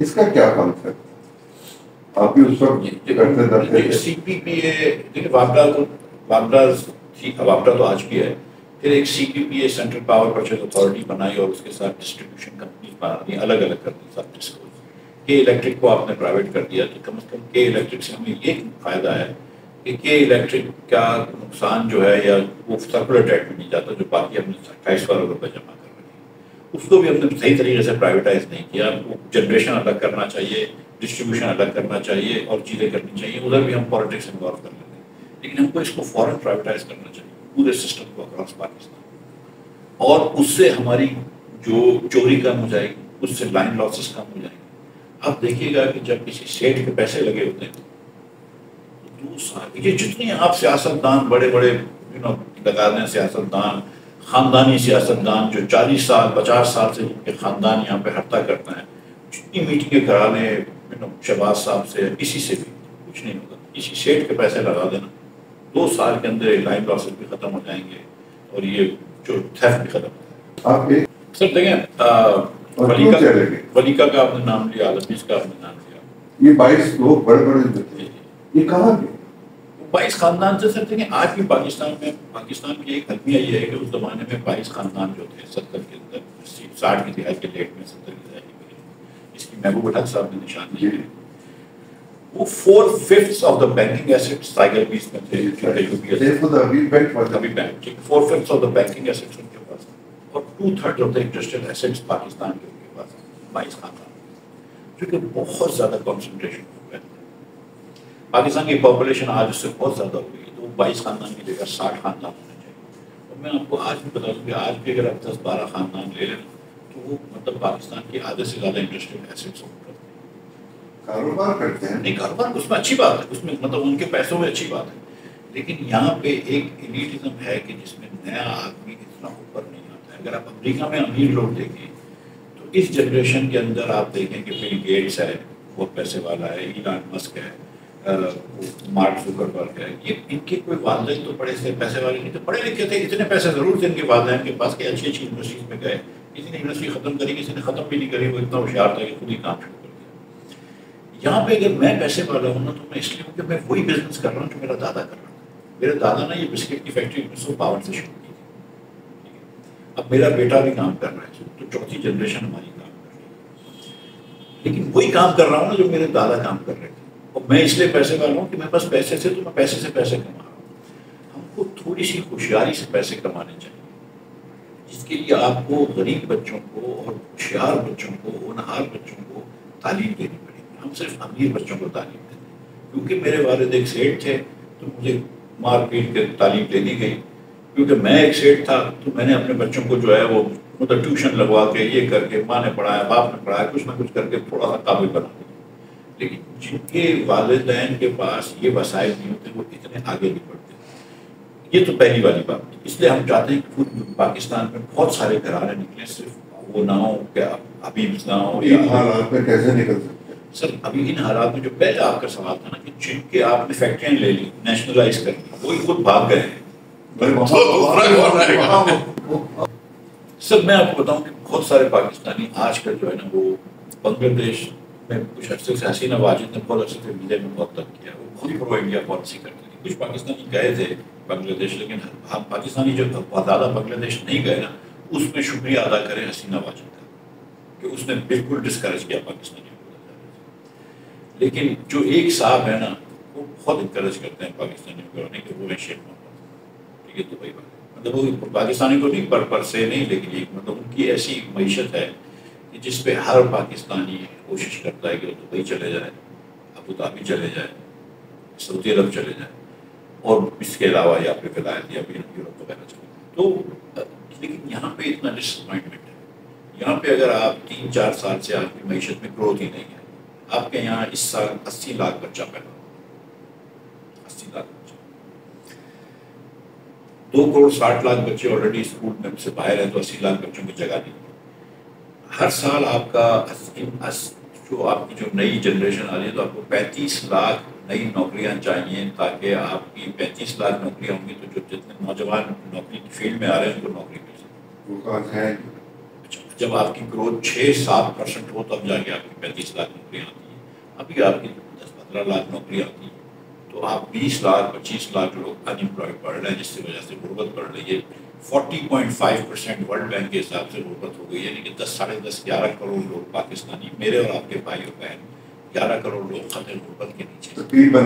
اس کا کیا کانسیپٹ؟ آپ بھی اس وقت کرتے تھے. سی پی پی اے، دیکھیے واپڈا تو آج بھی ہے. پھر ایک C P P A central power purchase authority بنائی اور اس کے ساتھ ڈسٹریبیوشن کمپنیز بنا دی، الگ الگ کر دی سب ڈسکوز. کے الیکٹرک کو آپ نے پرائیویٹ کر دیا تو کم از کم کے الیکٹرک سے ہمیں یہ فائدہ ہے کہ کے الیکٹرک کا نقصان جو ہے یا وہ سرکولر ٹیکس میں نہیں جاتا جو باقی ہم نے 28 کروڑ روپے جمع کر رہے ہیں، اس کو بھی ہم نے صحیح طریقے سے پرائیویٹائز نہیں کیا. وہ جنریشن الگ کرنا چاہیے، ڈسٹریبیوشن الگ کرنا چاہیے اور چیزیں کرنی چاہیے. ادھر بھی ہم پالیٹکس انوالو کر لیتے ہیں، لیکن ہم کو اس کو فوراً پرائیویٹائز کرنا چاہیے پورے سسٹم کو اکراس پاکستان. اور اس سے ہماری جو چوری کم ہو جائے گی، اس سے لائن لاسز کم ہو جائیں گے. آپ دیکھیے گا کہ جب کسی سیٹ کے پیسے لگے ہوتے ہیں تو 2 سال یہ جتنے آپ سیاست دان بڑے بڑے لگا دیں، سیاست دان خاندانی سیاست دان جو 40 سال 50 سال سے جن کے خاندان یہاں پہ ہرتا کرتا ہے، جتنی میٹنگیں کرا لیں شہباز صاحب سے، کسی سے بھی کچھ نہیں ہوگا. کسی سیٹ کے پیسے لگا دینا، 2 سال کے اندر لائن لاسز بھی ختم ہو جائیں گے اور یہ جو تھیفٹ بھی ختم ہو جائے گا. سر دیکھیں ولیکا کا آپ نے نام لیا، عالمیز کا آپ نے نام لیا، یہ 22 لوگ بڑے بڑے یہ کہاں گئے؟ 22 خاندان سے. سر دیکھیں آج بھی پاکستان کی ایک المیہ یہ ہے کہ اس زمانے میں 22 خاندان جو تھے 70 کے اندر 60 کی دہائی کے لیٹ میں 70 کی دہائی میں، اس کی محبوب الحق صاحب نے نشان دی ہے. وہ 4/5 آف دا بینکنگ ایسیٹس ٹائیگر بیس میں تھے، ابھی bank 4/5 of the banking assets ان کے پاس اور 2/3 of the industrial assets Pakistan کے ان کے پاس 22 خاندان، جو کہ بہت زیادہ کانسنٹریشن ہو گیا. پاکستان کی پاپولیشن آج اس سے بہت زیادہ ہو گئی ہے، تو وہ 22 خاندان کی جگہ 60 خاندان ہونے چاہیے. اور میں آپ کو آج بھی بتا دوں کہ آج بھی اگر آپ 10-12 خاندان لے لیں تو وہ مطلب پاکستان کی آدھے سے زیادہ انڈسٹریل ایسیٹس ہو. کاروبار کرتے ہیں نہیں، کاروبار اس میں اچھی بات ہے، اس میں مطلب ان کے پیسوں میں اچھی بات ہے. لیکن یہاں پہ ایک ایلیٹزم ہے کہ جس میں نیا آدمی اتنا اوپر نہیں آتا ہے. اگر آپ امریکہ میں امیر لوگ دیکھیں تو اس جنریشن کے اندر آپ دیکھیں کہ بل گیٹس ہے، بہت پیسے والا ہے، ایلان مسک ہے، مارک زکربرگ ہے، یہ ان کے کوئی والدین تو بڑے سے پیسے والے نہیں تھے، پڑھے لکھے تھے، اتنے پیسے ضرور تھے ان کے والدین کے پاس کہ اچھی اچھی یونیورسٹیز میں گئے. کسی نے یونیورسٹی ختم کری، کسی نے ختم بھی نہیں کری، وہ اتنا ہوشیار تھا کہ خود ہی کام شروع کر دیا. یہاں پہ اگر میں پیسے والا ہوں نا تو میں اس لیے ہوں کہ میں وہی بزنس کر رہا ہوں جو میرا دادا کر رہا تھا. میرے دادا نے یہ بسکٹ کی فیکٹری 1952 سے شروع کی تھی. اب میرا بیٹا بھی کام کر رہا ہے تو چوتھی جنریشن ہماری کام کر رہی ہے. لیکن وہی کام کر رہا ہوں نا جو میرے دادا کام کر رہے تھے. اور میں اس لیے پیسے والا ہوں کہ میں بس پیسے سے تو میں پیسے سے پیسے کما رہا ہوں. ہم کو تھوڑی سی ہوشیاری سے پیسے کمانے چاہیے، جس کے لیے آپ کو غریب بچوں کو اور ہوشیار بچوں کو، ہونہار بچوں کو تعلیم دینی پڑے. ہم صرف امیر بچوں کو تعلیم دیتے ہیں. کیونکہ میرے والد ایک سیٹ تھے تو مجھے مار پیٹ کے تعلیم دے دی گئی. کیونکہ میں ایک سیٹ تھا تو میں نے اپنے بچوں کو جو ہے وہ مطلب ٹیوشن لگوا کے یہ کر کے، ماں نے پڑھایا، باپ نے پڑھایا، کچھ نہ کچھ کر کے تھوڑا سا قابل بنا دیا. لیکن جن کے والدین کے پاس یہ وسائل نہیں ہوتے وہ اتنے آگے نہیں بڑھتے. یہ تو پہلی والی بات. اس لیے ہم چاہتے ہیں کہ پاکستان میں بہت سارے گھرانے نکلے، صرف وہ نہ ہو کہ ابھی نہ ہو. حالات میں کیسے نکل سکتے؟ سر ابھی ان حالات میں جو پہلے آپ کا سوال تھا نا کہ جن کے آپ نے فیکٹریاں لے لی، نیشنلائز کر لی، وہی خود بھاگ گئے ہیں. سر میں آپ کو بتاؤں کہ بہت سارے پاکستانی آج کل جو ہے نا وہ بنگلہ دیش میں کچھ عرصے سے حسینہ واجد نے بہت عرصے سے میڈیا میں بہت تنگ کیا، وہ خود ہی پرو انڈیا پالیسی کرتے تھے. کچھ پاکستانی گئے تھے بنگلہ دیش، لیکن ہم پاکستانی جو زیادہ بنگلہ دیش نہیں گئے نا اس میں شکریہ ادا کریں حسینہ واجد کا کہ اس نے بالکل ڈسکریج کیا پاکستانی کو. لیکن جو ایک صاحب ہے نا وہ بہت انکریج کرتے ہیں پاکستانیوں کو آنے کے، وہ ہے شیخ محمد. ٹھیک ہے، تو بھائی مطلب وہ پاکستانی کو نہیں پر سے نہیں، لیکن ایک مطلب ان کی ایسی معیشت ہے کہ جس پہ ہر پاکستانی کوشش کرتا ہے کہ وہ دبئی چلے جائے، ابو ظہبی چلے جائے، سعودی عرب چلے جائیں، اور اس کے علاوہ یا پھر ولایت یا پھر یورپ وغیرہ چلے جائیں. تو لیکن یہاں پہ اتنا ڈس اپوائنٹمنٹ ہے. یہاں پہ اگر آپ 3-4 سال سے آپ کی معیشت میں گروتھ ہی نہیں ہے. آپ کے یہاں اس سال 80 لاکھ بچہ پیدا ہوا، 80 لاکھ بچہ، 2 کروڑ 60 لاکھ بچے آلریڈی اسکول میں سے باہر ہیں، تو 80 لاکھ بچوں کی جگہ نہیں. ہر سال آپ کا جو آپ کی جو نئی جنریشن آ رہی ہے تو آپ کو 35 لاکھ نئی نوکریاں چاہیے، تاکہ آپ کی 35 لاکھ نوکریاں ہوں گی تو جو جتنے نوجوان نوکری کی فیلڈ میں آ رہے ہیں ان کو نوکری مل سکے. جب آپ کی گروتھ 6-7% ہو تب جا کے آپ کی 35 لاکھ نوکریاں آتی ہیں. ابھی آپ کی 10-15 لاکھ نوکریاں آتی ہیں تو آپ 20 لاکھ 25 لاکھ لوگ انمپلائڈ پڑھ رہے ہیں، جس کی وجہ سے غربت بڑھ رہی ہے. 40.5% ورلڈ بینک کے حساب سے غربت ہو گئی، یعنی کہ 10-11 کروڑ لوگ پاکستانی، میرے اور آپ کے بھائی اور بہن 11 کروڑ لوگ خط غربت کے نیچے، تقریباً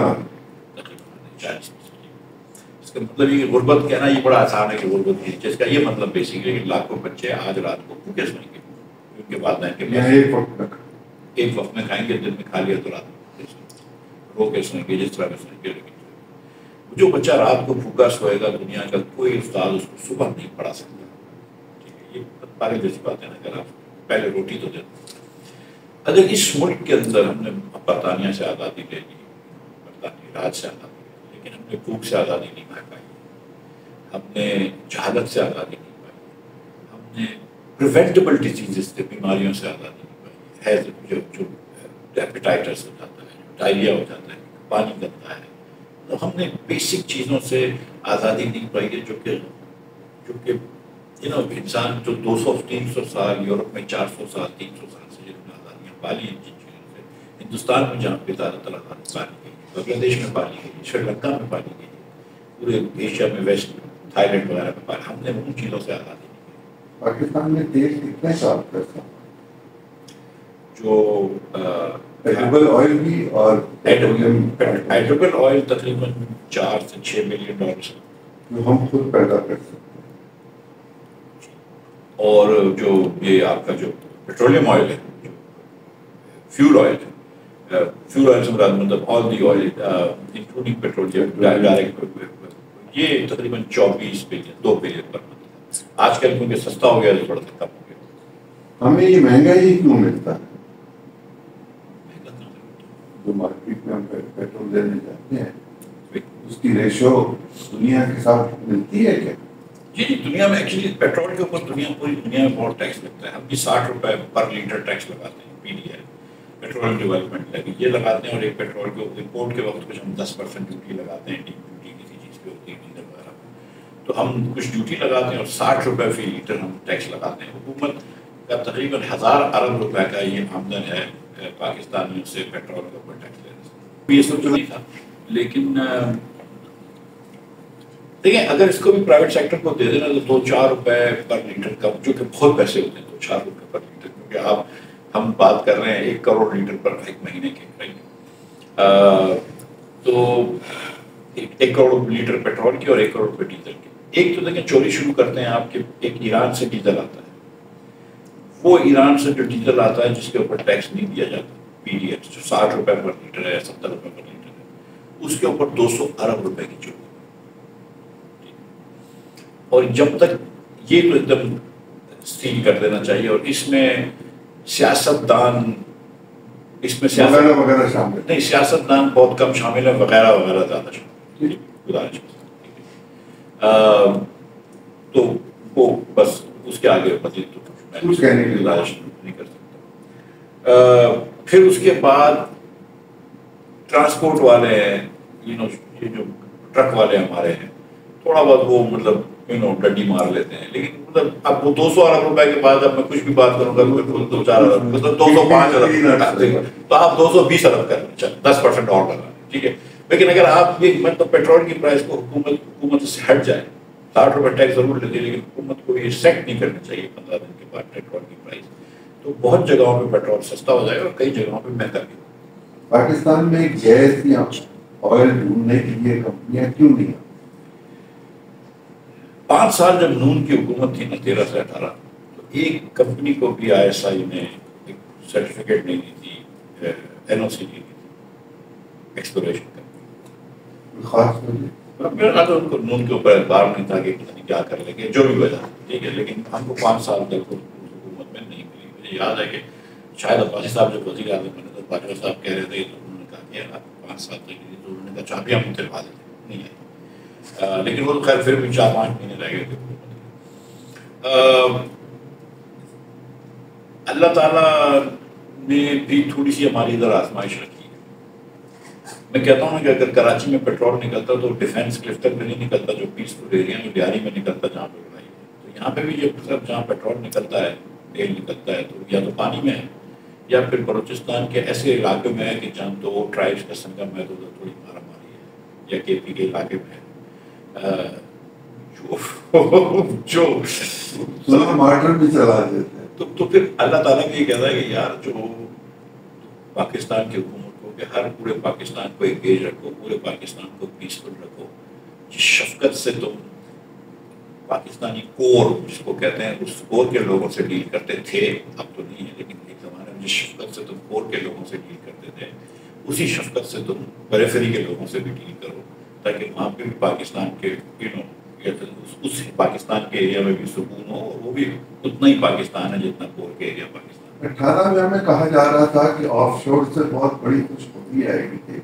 40%. اس کا مطلب یہ کہ غربت کہنا یہ بڑا آسان ہے کہ غربت کے نیچے، اس کا یہ مطلب بیسیکلی کہ لاکھوں بچے آج رات کو بھوکے سوئیں گے، ان کے والدین کے پاس ایک وقت میں کھائیں گے، دن میں کھا لیا تو رات میں رو کے سوئیں گے، جس طرح میں سوئیں گے. جو بچہ رات کو بھوکا سوئے گا، دنیا کا کوئی استاد اس کو صبح نہیں پڑھا سکتا. ٹھیک ہے، یہ پاگل جیسی بات ہے نا. اگر آپ پہلے روٹی تو دیں. اگر اس ملک کے اندر ہم نے برطانیہ سے آزادی لے لی، برطانوی راج سے آزادی لے لی، لیکن ہم نے بھوک سے آزادی نہیں پائی، ہم نے جہالت سے آزادی نہیں پائی، ہم نے پریونٹیبل ڈیزیزز سے، بیماریوں سے آزادی نہیں پائی. ہے جو ہیپیٹائٹس ہو جاتا ہے، ڈائریا ہو جاتا ہے، پانی گندا ہے، تو ہم نے بیسک چیزوں سے آزادی نہیں پائی ہے. جو کہ انسان جو 200-300 سال، یورپ میں 400 سال 300 سال سے جنہوں نے آزادیاں پالی ہیں جن چیزوں سے، ہندوستان میں جہاں پہ زیادہ تر آزادی پالی گئی، بنگلہ دیش میں پالی گئی، سری لنکا میں پالی گئی، پورے ایشیا میں، ویسٹ تھائی لینڈ وغیرہ میں پالی، ہم نے ان چیزوں سے آزادی نہیں پائی. پاکستان میں تیل کتنے سال پیسہ جو ایڈیبل آئل بھی اور ایڈیبل آئل تقریباً 4 سے 6 ملین ڈالر جو ہم خود پیدا کر سکتے ہیں. اور جو یہ آپ کا جو پیٹرولیم آئل ہے، جو فیول آئل ہے، فیول آئل سے مراد مطلب آل دی آئل انکلوڈنگ پیٹرولیم ڈائریکٹ، یہ تقریباً 24 بلین 2 بلین پر منتھ. آج کل کیونکہ سستا ہو گیا تو تھوڑا سا کم ہو گیا. ہمیں یہ مہنگا ہی کیوں ملتا ہے؟ جو مارکیٹ میں ہم پیٹرول لینے جاتے ہیں اس کی ریشو دنیا کے ساتھ ملتی ہے کیا؟ جی، دنیا میں ایکچولی پیٹرول کے اوپر پوری دنیا میں بہت ٹیکس لگتا ہے. ہم بھی 60 روپے پر لیٹر ٹیکس لگاتے ہیں. P D I petrol development levy یہ لگاتے ہیں، اور ایک پیٹرول کے امپورٹ کے وقت کچھ ہم 10% ڈیوٹی لگاتے ہیں، ڈیوٹی کسی چیز پہ ہوتی ہے، ڈیزل وغیرہ، تو ہم کچھ ڈیوٹی لگاتے ہیں اور 60 روپے فی لیٹر ہم ٹیکس لگاتے ہیں. حکومت کا تقریباً 1000 ارب روپے کا یہ آمدن ہے پاکستانیوں سے پیٹرول کے اوپر ٹیکس لینے سے. یہ سب تو نہیں تھا، لیکن دیکھیں اگر اس کو بھی پرائیویٹ سیکٹر کو دے دینا تو 2-4 روپے پر لیٹر کا، جو کہ بہت پیسے ہوتے ہیں 2-4 روپے پر لیٹر، کیونکہ آپ ہم بات کر رہے ہیں 1 کروڑ لیٹر پر ایک مہینے کے، تو 1 کروڑ لیٹر پیٹرول کی اور 1 کروڑ روپے ڈیزل کی. ایک تو دیکھیں چوری شروع کرتے ہیں آپ کے، ایک ایران سے ڈیزل آتا ہے، وہ ایران سے جو ڈیزل آتا ہے جس کے اوپر ٹیکس نہیں دیا جاتا، پی ڈی ایف جو 60 روپے پر لیٹر ہے، 70 روپے پر لیٹر ہے، اس کے اوپر 200 ارب روپے کی چوری. اور جب تک یہ تو ایک دم سیل کر دینا چاہیے. اور اس میں سیاستدان، اس میں وغیرہ شامل نہیں، سیاستدان بہت کم شامل ہے، وغیرہ وغیرہ زیادہ شامل، گزارش. تو وہ بس اس کے آگے مزید تو گزارش نہیں کر سکتا. پھر اس کے بعد ٹرانسپورٹ والے ہیں، یہ جو ٹرک والے ہمارے ہیں، تھوڑا بہت وہ مطلب ڈنڈی مار لیتے ہیں. لیکن مطلب اب وہ 200 ارب روپے کے بعد اب میں کچھ بھی بات کروں گا 2-4 ارب، مطلب 205 ارب، تو آپ 220 ارب کر لیں، 10% اور لگا لیں، ٹھیک ہے. لیکن اگر آپ یہ مطلب پیٹرول کی پرائز کو حکومت سے ہٹ جائے 60 روپے ٹیکس ضرور لیتی ہے، لیکن حکومت کو یہ سیٹ نہیں کرنا چاہیے 15 دن کے بعد پیٹرول کی پرائز. تو بہت جگہوں پہ پیٹرول سستا ہو جائے گا اور کئی جگہوں پہ مہنگا بھی ہوگا. پاکستان میں گیس یا آئل ڈھونڈنے کے لیے کمپنیاں کیوں نہیں؟ 5 سال جب نون کی حکومت تھی نا 13 سے 18، تو ایک کمپنی کو بھی ISI نے ایک سرٹیفکیٹ نہیں دی تھی، NOC نہیں دی تھی ایکسپلوریشن کا. خاص وجہ میرا خیال ہے ان کو نون کے اوپر اعتبار نہیں تھا کہ پتہ نہیں کیا کر لیں گے، جو بھی وجہ ٹھیک ہے، لیکن ہم کو 5 سال تک حکومت میں نہیں ملی. مجھے یاد ہے کہ شاید عباسی صاحب جب وزیر اعظم بنے تو باجوہ صاحب کہہ رہے تھے تو انہوں نے کہا کہ یار 5 سال تک تو انہوں نے کہا چابیاں ہم دلوا دیتے، نہیں آئی. لیکن وہ خیر پھر بھی 4-5 مہینے رہ گئے تھے. اللہ تعالیٰ نے بھی تھوڑی سی ہماری ادھر آزمائش رکھی. میں کہتا ہوں کہ اگر کراچی میں پیٹرول نکلتا تو ڈیفینس کلف تک میں نہیں نکلتا، جو پیسفل ایریا میں بیاری میں نکلتا جہاں پہ لڑائی ہے. تو یہاں پہ بھی یہ جہاں پیٹرول نکلتا ہے، تیل نکلتا ہے، تو یا تو پانی میں ہے یا پھر بلوچستان کے ایسے علاقے میں ہے کہ جہاں تو ٹرائبس کا سنگم ہے، تو ادھر تھوڑی مارا ماری ہے، یا KP کے علاقے میں ہے جو مارٹر بھی چلا دیتے ہیں. تو پھر اللہ تعالیٰ بھی یہ کہتا ہے کہ یار جو پاکستان کی حکومت کو کہ ہر پورے پاکستان کو انگیج رکھو، پورے پاکستان کو پیسفل رکھو، جس شفقت سے تم پاکستانی کور جس کو کہتے ہیں اس کور کے لوگوں سے ڈیل کرتے تھے، اب تو نہیں ہے لیکن ایک زمانے میں جس شفقت سے تم کور کے لوگوں سے ڈیل کرتے تھے، اسی شفقت سے تم پیریفری کے لوگوں سے بھی ڈیل کرو، تاکہ وہاں پہ بھی پاکستان کے اس پاکستان کے ایریا میں بھی سکون ہو، اور وہ بھی اتنا ہی پاکستان ہے جتنا کور کے ایریا پاکستان. 18 میں کہا جا رہا تھا کہ آف شور سے بہت بڑی خوشخبری آئے گی.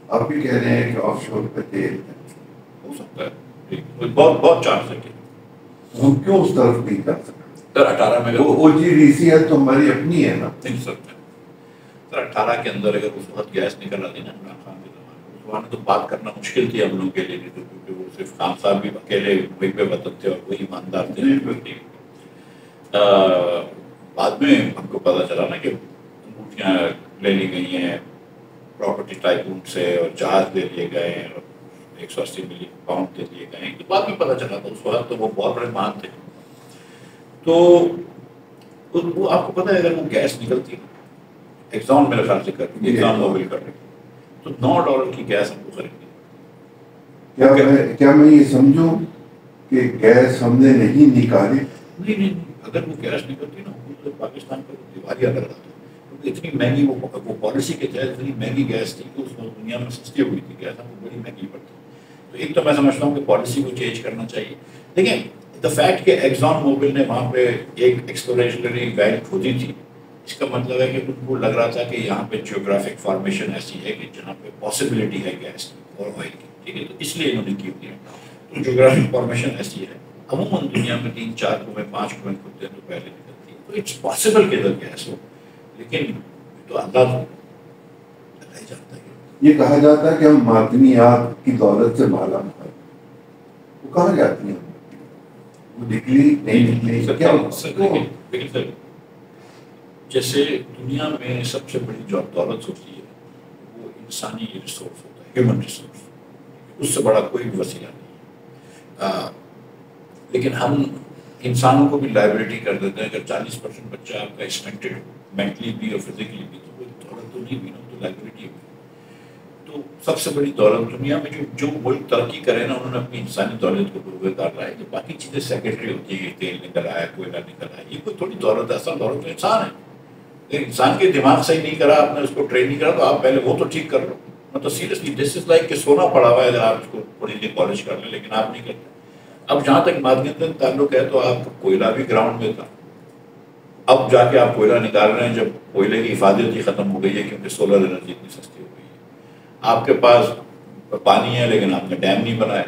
آپ بھی کہہ رہے ہیں کہ آف شور پہ تیل ہے. ہو سکتا ہے، بہت چانس ہے کہ ہم کیوں اس طرف نہیں کر سکتے؟ 18 میں وہ OGDC ہے تو ہماری اپنی ہے نا. نہیں سکتا. 18 کے اندر اگر اس وقت گیس نکل آتی نا عمران خان کے زمانے، اس زمانے تو بات کرنا مشکل تھی ہم لوگوں کے لیے، کیونکہ وہ صرف خان صاحب بھی اکیلے وہی پہ وطن تھے اور وہی ایماندار تھے. بعد میں ہم کو پتہ چلا نا کہ انگوٹھیاں لے لی گئی ہیں پراپرٹی ٹائکون سے، اور جہاز لے لیے گئے ہیں، اور 180 ملین پاؤنڈ دے دیے گئے ہیں. تو بعد میں پتہ چلا تھا، اس وقت تو وہ بہت بڑے مان تھے. تو وہ آپ کو پتہ ہے اگر وہ گیس نکلتی ایگزام میرے خیال سے کرتی ایگزام موبل کر رہی تو $9 کی گیس ہم کو خریدی. کیا میں یہ سمجھوں کہ گیس ہم نے نہیں نکالی؟ نہیں، اگر وہ گیس نکلتی نا تو پاکستان کا دیوالیہ لگ رہا تھا، کیونکہ اتنی مہنگی وہ پالیسی کے تحت اتنی مہنگی گیس تھی کہ اس وقت دنیا میں سستی ہوئی تھی گیس، ہم کو بڑی مہنگی پڑتی. تو ایک تو میں سمجھتا ہوں کہ پالیسی کو چینج کرنا چاہیے. لیکن دا فیکٹ کہ ایگزام موبل نے وہاں پہ ایک ایکسپلوریشنری ویل کھودی تھی، اس کا مطلب ہے کہ ان کو لگ رہا تھا کہ یہاں پہ جیوگرافک فارمیشن ایسی ہے کہ جہاں پہ پاسبلٹی ہے گیس کی اور آئل کی، ٹھیک ہے، تو اس لیے انہوں نے کی ہوئی ہے. تو جیوگرافک فارمیشن ایسی ہے، عموماً دنیا میں 3-4 کنویں 5 کنویں کھدتے ہیں تو پہلے نکلتی ہے، تو اٹس پاسبل کہ ادھر گیس ہو. لیکن تو اللہ ہی جانتا ہے. یہ کہا جاتا ہے کہ ہم معدنیات کی دولت سے مالا مال، وہ کہاں جاتی ہیں؟ وہ نکلی نہیں نکلی کیا؟ جیسے دنیا میں سب سے بڑی جو دولت ہوتی ہے وہ انسانی ریسورس ہوتا ہے، ہیومن ریسورس، اس سے بڑا کوئی بھی وسیلہ نہیں. لیکن ہم انسانوں کو بھی لائبلٹی کر دیتے ہیں. اگر 40% بچہ آپ کا اسٹنٹڈ مینٹلی بھی اور فزیکلی بھی، تو کوئی دولت تو نہیں بھی نا، تو لائبلٹی بھی. تو سب سے بڑی دولت دنیا میں جو ملک ترقی کرے نا، انہوں نے اپنی انسانی دولت کو ڈوبے کر رہا ہے. تو باقی چیزیں سیکرٹری ہوتی ہے، تیل نکل آیا، کوئلہ نکل آیا، یہ کوئی تھوڑی دولت ہے. اصل دولت تو انسان ہے. انسان کے دماغ صحیح نہیں کرا آپ نے، اس کو ٹرین نہیں کرا، تو آپ پہلے وہ تو ٹھیک کر لو. مطلب سیریسلی دس از لائک کہ سونا پڑا ہوا ہے اگر آپ اس کو تھوڑی سی پالش کر لیں، لیکن آپ نہیں کرتے. اب جہاں تک معدنیت کا تعلق ہے تو آپ کوئلہ بھی گراؤنڈ میں تھا، اب جا کے آپ کوئلہ نکال رہے ہیں جب کوئلے کی حفاظت ہی ختم ہو گئی ہے، کیونکہ سولر انرجی اتنی سستی ہو گئی ہے. آپ کے پاس پانی ہے لیکن آپ نے ڈیم نہیں بنایا،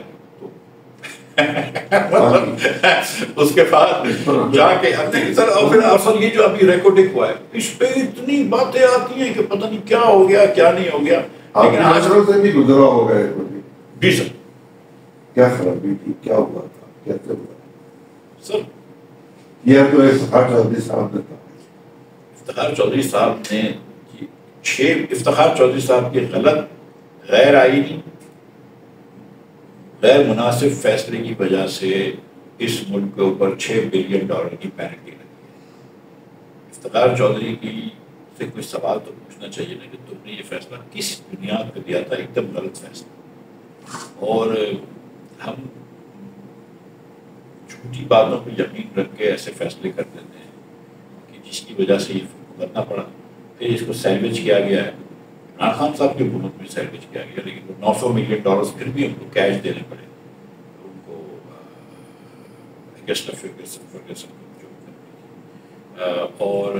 اس کے بعد جا کے سر اور پھر اصل یہ جو ابھی ریکارڈنگ ہوا ہے اس پہ اتنی باتیں آتی ہیں کہ پتہ نہیں کیا ہو گیا کیا نہیں ہو گیا. لیکن آج سے بھی گزرا ہوگا جی سر. کیا خرابی تھی، کیا ہوا تھا، کیسے ہوا سر؟ یہ تو افتخار چودھری صاحب نے تھا. افتخار چودھری صاحب نے 6 افتخار چودھری صاحب کی غلط غیر آئینی غیر مناسب فیصلے کی وجہ سے اس ملک کے اوپر $6 بلین کی پینلٹی لگی ہے۔ افتخار چودھری کی سے کوئی سوال تو پوچھنا چاہیے نا کہ تم نے یہ فیصلہ کس بنیاد پہ دیا تھا؟ ایک دم غلط فیصلہ، اور ہم جھوٹی باتوں پہ یقین رکھ کے ایسے فیصلے کر دیتے ہیں کہ جس کی وجہ سے یہ کرنا پڑا۔ پھر اس کو سیلویج کیا گیا ہے، عمران خان صاحب کی حکومت میں سیلویج کیا گیا، لیکن وہ $900 ملین پھر بھی ان کو کیش دینے پڑے ان کو اور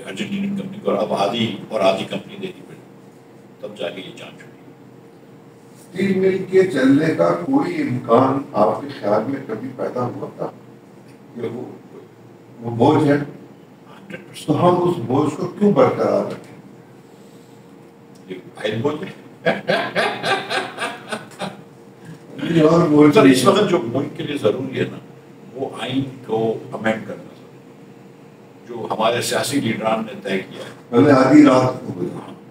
ارجنٹینین کمپنی کو اب آدھی کمپنی دینی پڑی، تب جا کے یہ جان چھوڑی۔ اسٹیل مل کے چلنے کا کوئی امکان آپ کے خیال میں کبھی پیدا ہوا تھا کہ وہ بوجھ ہے، تو ہم اس بوجھ کو کیوں برقرار رکھیں؟ سر اس وقت جو ملک کے لیے ضروری ہے نا وہ آئین کو امینڈ کرنا ضروری، جو ہمارے سیاسی لیڈران نے طے کیا ہے آدھی رات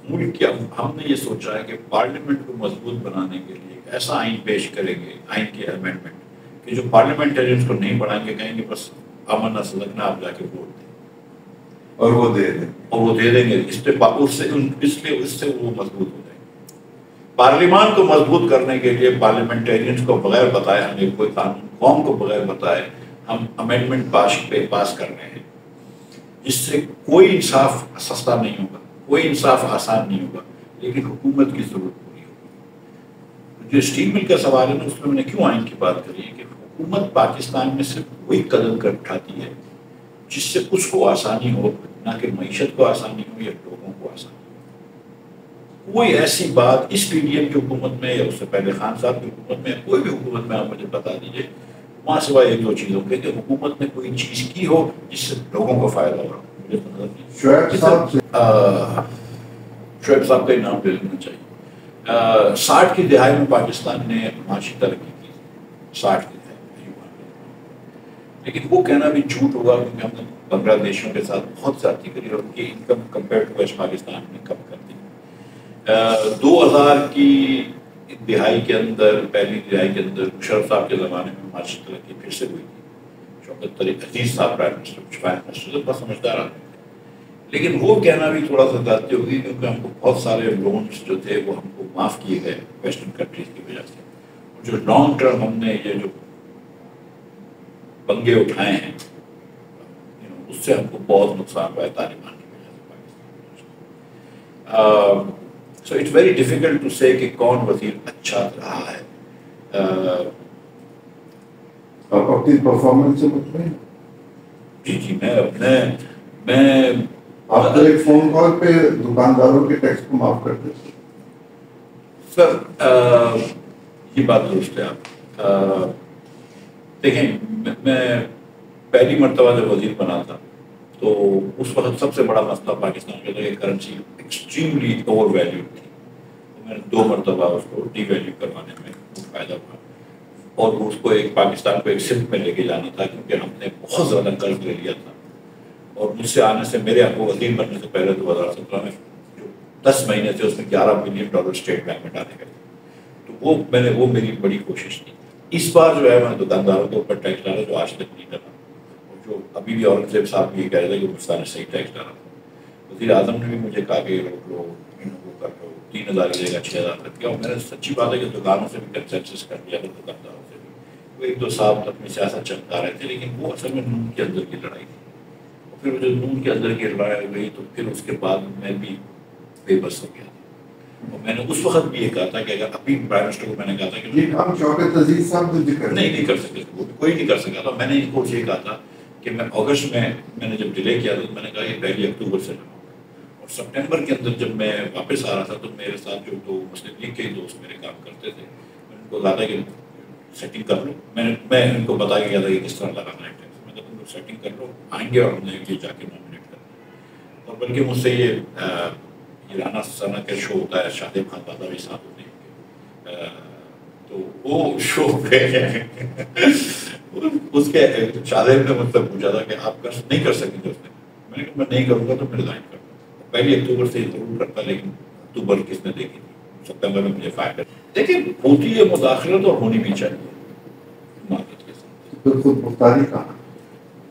ملک کی۔ ہم نے یہ سوچا ہے کہ پارلیمنٹ کو مضبوط بنانے کے لیے ایسا آئین پیش کریں گے، آئین کی امینڈمنٹ، کہ جو پارلیمنٹرینس کو نہیں پڑھائیں گے، کہیں گے بس امن صدقنا آپ جا کے ووٹ دیں، اور وہ دے دیں گے، اس سے وہ مضبوط ہو جائیں گے۔ پارلیمان کو مضبوط کرنے کے لیے پارلیمنٹرینس کو بغیر بتائے ہمیں کوئی قانون، قوم کو بغیر بتائے ہم امینڈمنٹ پاس کر رہے ہیں، جس سے کوئی انصاف سستا نہیں ہوگا، کوئی انصاف آسان نہیں ہوگا، لیکن حکومت کی ضرورت پوری ہوگی۔ جو اسٹیل مل کا سوال ہے نا، اس میں نے کیوں آئین کی بات کری ہے کہ حکومت پاکستان میں صرف وہی قدم کر اٹھاتی ہے جس سے اس کو آسانی ہو، نہ کہ معیشت کو آسانی ہو یا لوگوں کو آسانی ہو۔ کوئی ایسی بات اس پی ڈی ایم کی حکومت میں یا اس سے پہلے خان صاحب کی حکومت میں، کوئی بھی حکومت میں آپ مجھے بتا دیجیے وہاں سوائے ایک دو چیزوں کے کہ حکومت نے کوئی چیز کی ہو جس سے لوگوں کو فائدہ ہو رہا ہو۔ شعیب صاحب کا ہی نام لے لینا چاہیے۔ 60 کی دہائی میں پاکستان نے معاشی ترقی کی، 60 کی دہائی میں، لیکن وہ کہنا بھی جھوٹ ہوگا کیونکہ ہم نے بنگلہ دیشوں کے ساتھ بہت زیادتی کری اور ان کی income compare to west Pakistan میں کم کر دی۔ 2000 کی دہائی کے اندر، پہلی دہائی کے اندر مشرف صاحب کے زمانے میں معاشی ترقی پھر سے ہوئی تھی، شوکت عزیز صاحب پرائم منسٹر بہت سمجھدار آدمی، لیکن وہ کہنا بھی تھوڑا سا زیادتی ہوگی کیونکہ ہم کو بہت سارے لونز جو تھے وہ ہم کو معاف کیے گئے ویسٹرن کنٹریز کی وجہ سے، اور جو لانگ ٹرم ہم نے یہ جو پنگے اٹھائے ہیں اس سے ہم کو بہت نقصان ہوا ہے طالبان کی وجہ سے۔ So it's very difficult to say کہ کون وزیر اچھا رہا ہے۔ آپ اپنی پرفارمنس سے مطمئن؟ جی میں آپ تو ایک فون کال پہ دکانداروں کے ٹیکس کو معاف کرتے ہیں سر، یہ بات درست ہے۔ آپ دیکھیں، میں پہلی مرتبہ جب وزیر بنا تھا تو اس وقت سب سے بڑا مسئلہ پاکستان کے لیے کرنسی ایکسٹریملی اوور ویلیوڈ تھی، میں نے 2 مرتبہ اس کو ڈی ویلیو کروانے میں فائدہ ہوا، اور اس کو پاکستان کو ایک سمت میں لے کے جانا تھا کیونکہ ہم نے بہت زیادہ قرض لے لیا تھا، اور مجھ سے آنے سے، میرے آپ کو وزیر بننے سے پہلے 2017 میں جو 10 مہینے تھے اس میں $11 بلین اسٹیٹ بینک میں ڈالے گئے، تو وہ میری بڑی کوشش تھی۔ اس بار جو ہے میں دکانداروں کے اوپر ٹیکس ڈالا جو آج تک نہیں ڈالا، اور جو ابھی بھی اورنگزیب صاحب بھی یہ کہہ رہے تھے کہ پاکستان نے صحیح ٹیکس ڈالا تھا، وزیر اعظم نے بھی مجھے کہا کہ روک لو، کر لو، 3000 کی جگہ 6000 تک کیا، اور میں نے سچی بات ہے کہ دکانوں سے بھی کنسنسس کر لیا تھا، دکانداروں سے بھی، وہ 1-2 صاحب اپنی سیاست چمکا رہے تھے، لیکن وہ اصل میں نون کے اندر کی لڑائی تھی، اور پھر جو نون کے اندر کی لڑائی ہوئی تو پھر اس کے بعد میں بھی بے بس ہو گیا، اور میں نے اس وقت بھی یہ کہا تھا کہ اگر ابھی پرائم منسٹر کو میں نے کہا تھا کہ یہ کام شوکت عزیز صاحب نہیں کر سکے، کوئی نہیں کر سکا تھا، میں نے ان کو یہ کہا تھا کہ میں اگست میں نے جب ڈیلے کیا تو میں نے کہا یہ 1 اکتوبر سے لگاؤں گا، اور سپٹمبر کے اندر جب میں واپس آ رہا تھا تو میرے ساتھ جو 2 مسلم لیگ کے دوست میرے کام کرتے تھے، میں ان کو کہا تھا کہ سیٹنگ کر لو، میں ان کو بتا کے گیا تھا کہ کس طرح لگانا ہے ٹیکس، میں کہا تم لوگ سیٹنگ کر لو، آئیں گے اور ہم نے یہ جا کے نامنیٹ کرنا، اور بلکہ مجھ سے یہ رانا ثنا کا شو ہوتا ہے، شادب خان باداوی صاحب ہوتے ہیں، تو وہ شو پہ اس کے شادب نے مجھ سے پوچھا تھا کہ آپ نہیں کر سکیں گے، اس نے، میں نے کہا میں نہیں کروں گا تو میں ریزائن کروں گا، 1 اکتوبر سے ضرور کرتا، لیکن اکتوبر کس نے دیکھی تھی، ستمبر میں مجھے فائر کر. دیکھیں ہوتی ہے مداخلت اور ہونی بھی چاہیے مارکیٹ کے ساتھ. خود مختاری کہاں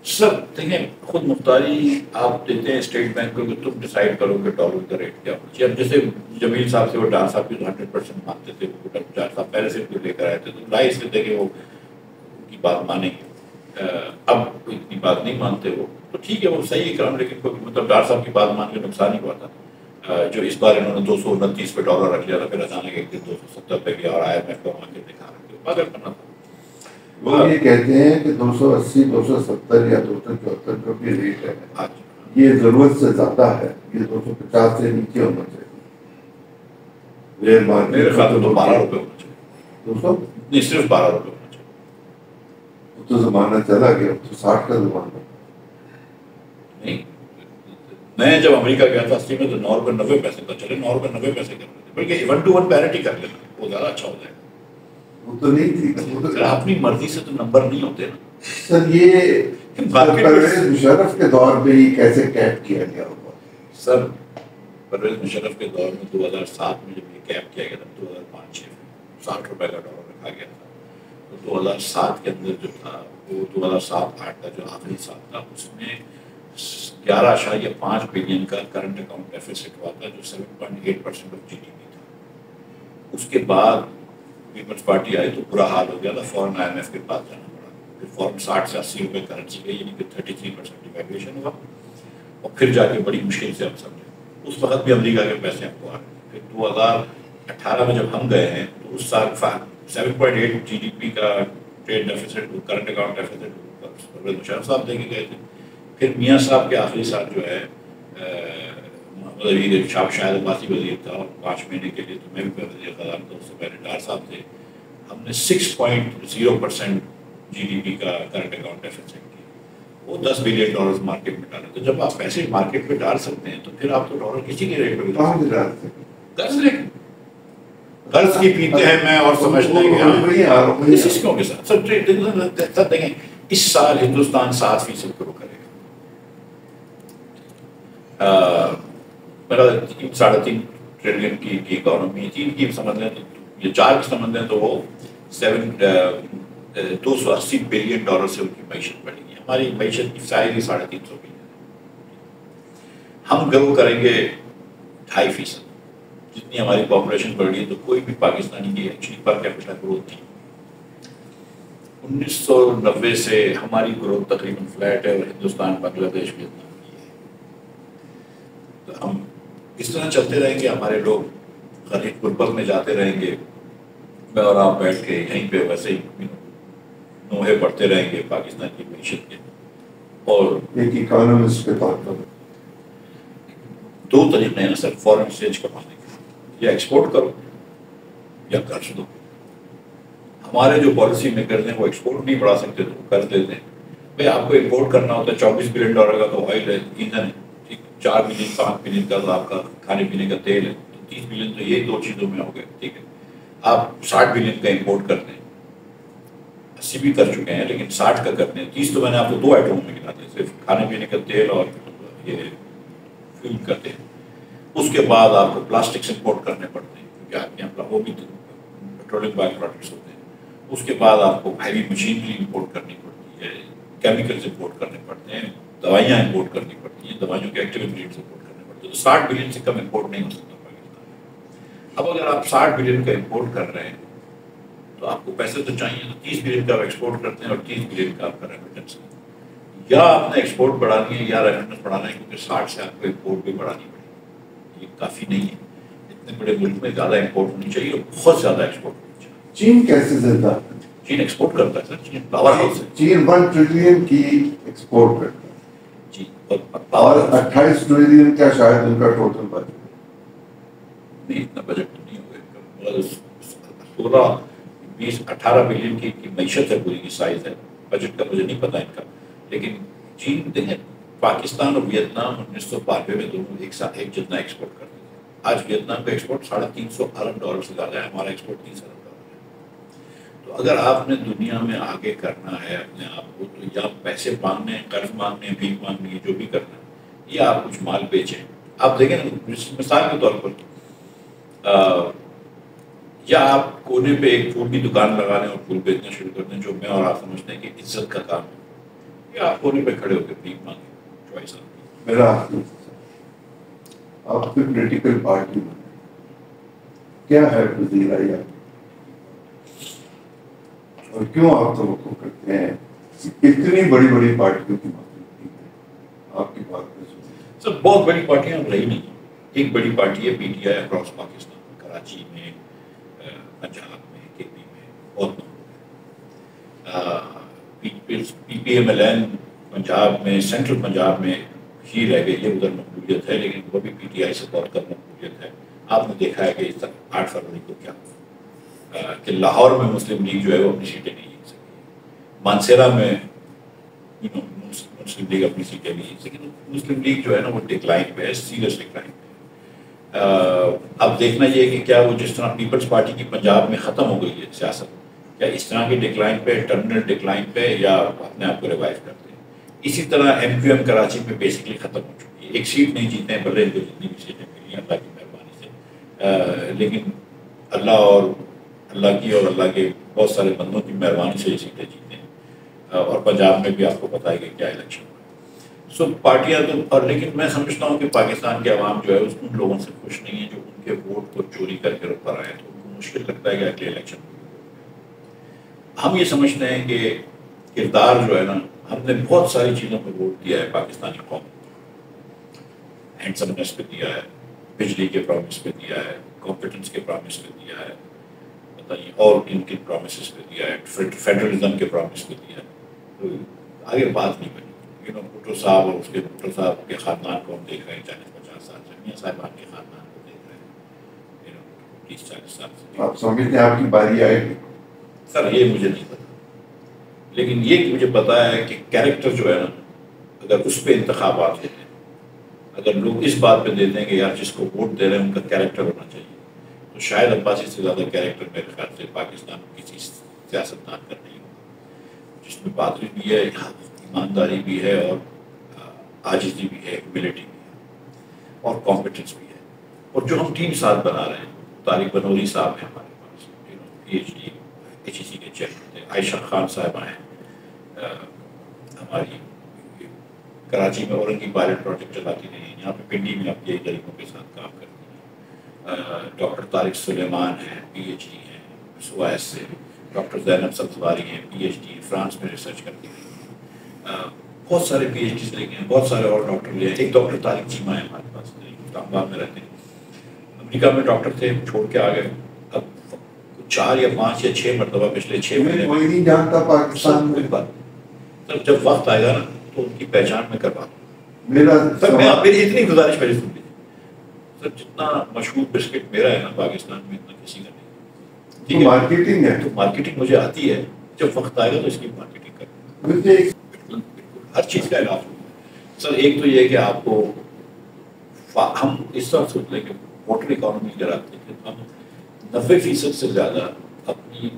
سر دیکھیں خود مختاری آپ دیتے ہیں اسٹیٹ بینک کو کہ تم ڈیسائیڈ کرو کہ ڈالر کا ریٹ کیا ہونا چاہیے. اب جیسے جمیل صاحب سے وہ ڈار صاحب کی 100% مانتے تھے, ڈار صاحب پہلے سے لے کر آئے تھے تو ظاہر سے تھے کہ وہ ان کی بات مانیں گے. اب اتنی بات نہیں مانتے وہ تو ٹھیک ہے وہ صحیح ہے کرم, لیکن کوئی مطلب ڈار صاحب کی بات مان کے نقصان ہی ہوا تھا. جو اس بار انہوں نے 229 پہ ڈالر رکھ لیا تھا, پھر اچانک ایک دن 270 پہ گیا اور IMF کو وہاں کے دکھا رکھے پاگل کرنا تھا. وہ یہ کہتے ہیں کہ 280 270 یا 274 جو بھی ریٹ ہے یہ ضرورت سے زیادہ ہے, یہ 250 سے نیچے ہونا چاہیے. میرے خیال میں 12 روپے ہونا چاہیے. 200 نہیں صرف 12 روپے ہونا چاہیے. وہ تو زمانہ چلا گیا, تو 60 کا زمانہ. نہیں میں جب امریکہ گیا تھا 80 میں تو 9 روپے 90 پیسے کا, چلے 9 روپے 90 پیسے کر لیتے, بلکہ 1 to 1 پیرٹی کر لینا وہ زیادہ اچھا ہو جائے گا. وہ تو نہیں تھی, وہ تو اپنی مرضی سے تو نمبر نہیں ہوتے نا سر. یہ پرویز مشرف کے دور میں ہی کیسے کیپ کیا گیا ہوگا سر. پرویز مشرف کے دور میں 2007 میں جب یہ کیپ کیا گیا تھا 2005-6 میں 60 روپے کا ڈالر رکھا گیا تھا. تو 2007 کے اندر جو تھا وہ 2007-8 کا جو آخری سال تھا اس میں 11.5 بلین کا کرنٹ اکاؤنٹ ڈیفیسٹ ہوا تھا جو 7.8% آف GDP تھا. اس کے بعد پیپلز پارٹی آئی تو برا حال ہو گیا تھا, فوراً IMF کے پاس جانا پڑا. پھر فوراً 60 سے 80 روپے کرنسی گئی, یعنی کہ 33% ڈیویلیویشن ہوا, اور پھر جا کے بڑی مشکل سے ہم سمجھے. اس وقت بھی امریکہ کے پیسے ہم کو آ رہے. پھر 2018 میں جب ہم گئے ہیں تو اس سال 7.8 GDP کا trade deficit current account deficit Pervez Musharraf صاحب دے کے گئے تھے. پھر میاں صاحب کے آخری سال جو ہے مطلب شاہد عباسی وزیر تھا اور 5 مہینے کے لیے تو میں بھی وزیر خزانہ تھا, اس سے پہلے ڈار صاحب تھے. ہم نے 6.0% GDP کا کرنٹ اکاؤنٹ ڈیفیسٹ کیا, وہ $10 بلین مارکیٹ میں ڈالے. تو جب آپ پیسے مارکیٹ پہ ڈال سکتے ہیں تو پھر آپ تو ڈالر کسی کے ریٹ پہ قرض لے قرض کی پیتے ہیں میں اور سمجھتے ہیں کہ اس کیوں کے ساتھ سب دیکھیں اس سال ہندوستان 7% گرو کرے گا. میرا 3.5 ٹریلین کی اکانومی, 3 کی سمجھ لیں تو یہ 4 کی سمجھ لیں تو وہ 280 بلین ڈالر سے ان کی معیشت بڑھے گی. ہماری معیشت کی سائز ہی 350 بلین. ہم گرو کریں گے 2.5%. جتنی ہماری پاپولیشن بڑھ رہی ہے تو کوئی بھی پاکستانی کی ایکچولی پر کیپٹا گروتھ تھی. 1990 سے ہماری گروتھ تقریباً فلیٹ ہے, اور ہندوستان بنگلہ دیش ویتنام کی ہے. تو ہم اس طرح چلتے رہیں گے, ہمارے لوگ غریب غربت میں جاتے رہیں گے, میں اور آپ بیٹھ کے یہیں پہ ویسے ہی نوحے پڑھتے رہیں گے پاکستان کی معیشت کے. اور ایک اکانومسٹ کے طور پر 2 طریقے ہیں نا سر فورن ایکسچینج کمانے کے, یا ایکسپورٹ کرو یا قرض دو. ہمارے جو پالیسی میکرز ہیں وہ ایکسپورٹ نہیں بڑھا سکتے تو قرض لیتے ہیں. بھائی آپ کو امپورٹ کرنا ہوتا ہے 24 بلین ڈالر کا تو آئل ہے, ایندھن ہے, ٹھیک 4 بلین 5 بلین کا آپ کا کھانے پینے کا تیل ہے, تو 30 بلین تو یہی 2 چیزوں میں ہو گئے. ٹھیک ہے آپ 60 بلین کا امپورٹ کرتے ہیں, 80 بھی کر چکے ہیں لیکن 60 کا کرتے ہیں. 30 تو میں نے آپ کو 2 آئٹموں میں گنا دیا, صرف کھانے پینے کا تیل اور یہ فیول کا تیل. اس کے بعد آپ کو پلاسٹکس امپورٹ کرنے پڑتے ہیں کیونکہ آپ کے یہاں وہ بھی پیٹرولیم بائی پروڈکٹس ہوتے ہیں. اس کے بعد آپ کو ہیوی مشینری امپورٹ کرنی پڑتی ہے, کیمیکلز امپورٹ کرنے پڑتے ہیں, دوائیاں امپورٹ کرنی پڑتی ہیں, دوائیوں کے ایکٹیو انگریڈینٹس امپورٹ کرنے پڑتے ہیں. تو 60 بلین سے کم امپورٹ نہیں ہو سکتا پاکستان میں. اب اگر آپ 60 بلین کا امپورٹ کر رہے ہیں تو آپ کو پیسے تو چاہیے, تو 30 بلین کا آپ ایکسپورٹ کرتے ہیں اور 30 بلین کا آپ کا ریمیٹنس ہے. یا آپ نے ایکسپورٹ بڑھانی ہے یا ریمیٹنس بڑھانا ہے, کیونکہ 60 سے آپ کو امپورٹ بھی بڑھانی پڑے گی. یہ کافی نہیں ہے, اتنے بڑے ملک میں زیادہ امپورٹ ہونی چاہیے اور بہت زیادہ ایکسپورٹ ہونی چاہیے. چین کیسے زندہ ہے؟ چین ایکسپورٹ کرتا ہے سر, چین پاور ہاؤس ہے. چین 1 ٹریلین کی ایکسپورٹ کرتا ہے جی, اور 28 ٹریلین کا شاید ان کا ٹوٹل بجٹ نہیں, اتنا بجٹ نہیں ہوگا. 16-20-18 بلین کی معیشت ہے, پوری کی سائز ہے. بجٹ کا مجھے نہیں پتا ان کا, لیکن چین دیکھیں پاکستان اور ویتنام 1992 میں دونوں ایک ساتھ ایک جتنا ایکسپورٹ کرتے تھے. آج ویتنام کا ایکسپورٹ $350 ارب سے زیادہ ہے, ہمارا ایکسپورٹ $30 ارب ہے. تو اگر آپ نے دنیا میں آگے کرنا ہے اپنے آپ کو, تو یا پیسے مانگنے, قرض مانگنے, بھیک مانگنے, جو بھی کرنا ہے, یا آپ کچھ مال بیچیں. آپ دیکھیں نا مثال کے طور پر یا آپ کونے پہ ایک پھول کی دکان لگا لیں اور پھول بیچنا شروع کر دیں، جو میں اور آپ سمجھتے ہیں کہ عزت کا کام ہے، یا آپ کونے پہ کھڑے ہو کے بھیک مانگیں، چوائس آپ کی۔ میرا آپ کی پولیٹیکل پارٹی میں کیا ہے وزیر اعلیٰ اور کیوں آپ توقع کرتے ہیں اتنی بڑی بڑی پارٹیوں کی موجودگی ہے؟ آپ کی بات میں سنیں سر بہت بڑی پارٹیاں رہی نہیں، ایک بڑی پارٹی ہے P T I across Pakistan, Karachi میں، پنجاب میں، کے پی میں بہت P P M L N Punjab میں، سینٹرل پنجاب میں ہی رہ گئی ہے، ادھر مقبولیت ہے، لیکن وہ بھی پی ٹی آئی سے بہت کم مقبولیت ہے۔ آپ نے دیکھا ہے کہ 8 فروری کو کیا ہوا، کہ لاہور میں مسلم لیگ جو ہے وہ اپنی سیٹیں نہیں جیت سکی، مانسیرا میں مسلم لیگ اپنی سیٹیں نہیں جیت سکی۔ مسلم لیگ جو ہے نا وہ ڈکلائن پہ ہے، سیریس ڈکلائن پہ ہے۔ اب دیکھنا یہ کہ کیا وہ جس طرح پیپلز پارٹی کی پنجاب میں ختم ہو گئی ہے سیاست، کیا اس طرح کی ڈکلائن پہ، ٹرمینل ڈکلائن پہ، یا اپنے آپ کو ریوائیو کرتے ہیں۔ اسی طرح ایم کیو ایم کراچی میں بیسکلی ختم ہو چکی ہے، ایک سیٹ نہیں جیتے ہیں، بھلے ان کو جتنی بھی سیٹیں ملی ہیں اللہ کی مہربانی سے، لیکن اللہ کی اور اللہ کے بہت سارے بندوں کی مہربانی سے یہ سیٹیں جیتے ہیں۔ اور پنجاب میں بھی آپ کو پتہ ہے کہ کیا الیکشن ہوا ہے۔ سو پارٹیاں تو، اور لیکن میں سمجھتا ہوں کہ پاکستان کے عوام جو ہے ان لوگوں سے خوش نہیں ہے جو ان کے ووٹ کو چوری کر کے اوپر آئے، تو ان کو مشکل لگتا ہے کہ اگلے الیکشن ہم یہ سمجھتے ہیں کہ کردار جو ہے نا، ہم نے بہت ساری چیزوں پہ ووٹ دیا ہے پاکستانی قوم، ہینڈسمنس پہ دیا ہے، بجلی کے پرومس پہ دیا ہے، کمپیٹنس کے پرومس پہ دیا ہے، بتائیے اور کن کن پرومسز پہ دیا ہے، فیڈرلزم کے پرومس پہ دیا ہے۔ تو آگے بات نہیں بنی، بھٹو صاحب اور اس کے بھٹو صاحب کے خاندان کو ہم دیکھ رہے ہیں 40-50 سال سے، میاں صاحبان کے خاندان کو دیکھ رہے ہیں 30-40 سال سے۔ آپ سمجھتے ہیں آپ کی باری آئے گی؟ سر یہ مجھے نہیں پتا، لیکن یہ مجھے پتا ہے کہ کیریکٹر جو ہے نا، اگر اس پہ انتخابات ہوتے ہیں، اگر لوگ اس بات پہ دیتے ہیں کہ یار جس کو ووٹ دے رہے ہیں ان کا کیریکٹر ہونا چاہیے، تو شاید عباسی سے زیادہ کیریکٹر میرے خیال سے پاکستان میں کسی سیاستدان کا نہیں ہوگا، جس میں بہادری بھی ہے، ایمانداری بھی ہے، اور عاجزی بھی ہے، ہیوملٹی بھی ہے، اور کمپیٹنس بھی ہے۔ اور جو ہم ٹیم ساتھ بنا رہے ہیں، طارق بنوری صاحب ہیں ہمارے پاس، P H D H E C کے چیئرمین تھے، عائشہ خان صاحبہ ہیں، ہماری کراچی میں اورنگی پائلٹ پروجیکٹ چلاتی رہی ہیں، یہاں پہ پنڈی میں آپ یہی غریبوں کے ساتھ کام کرتی ہیں، ڈاکٹر طارق سلیمان ہیں، پی ایچ ڈی ہیں سوائس سے، ڈاکٹر زینب سبزواری ہیں، پی ایچ ڈی فرانس میں ریسرچ کرتی رہی ہیں، بہت سارے پی ایچ ڈیز لے گئے ہیں، بہت سارے اور ڈاکٹر لے ہیں، ایک ڈاکٹر طارق چیمہ ہے ہمارے پاس، اسلام آباد میں رہتے ہیں، امریکہ میں ڈاکٹر تھے، چھوڑ کے آ گئے، اب 4 یا 5 یا 6 مرتبہ پچھلے 6 مہینے کوئی نہیں جانتا پاکستان میں۔ کوئی بات نہیں سر، جب وقت آئے گا نا تو ان کی پہچان میں کروا دوں میرا سر۔ میری اتنی گزارش میری سن لیجیے سر، جتنا مشہور بسکٹ میرا ہے نا پاکستان میں، اتنا کسی کا نہیں، ٹھیک ہے؟ مارکیٹنگ ہے تو مارکیٹنگ مجھے آتی ہے، جب وقت آئے گا تو اس کی مارکیٹنگ کریں، مجھے بالکل بالکل ہر چیز کا علاج ہوگا سر۔ ایک تو یہ کہ آپ کو ہم اس طرح سوچ لیں کہ واٹر اکانومی اگر آپ دیکھیں تو ہم 90% سے زیادہ اپنی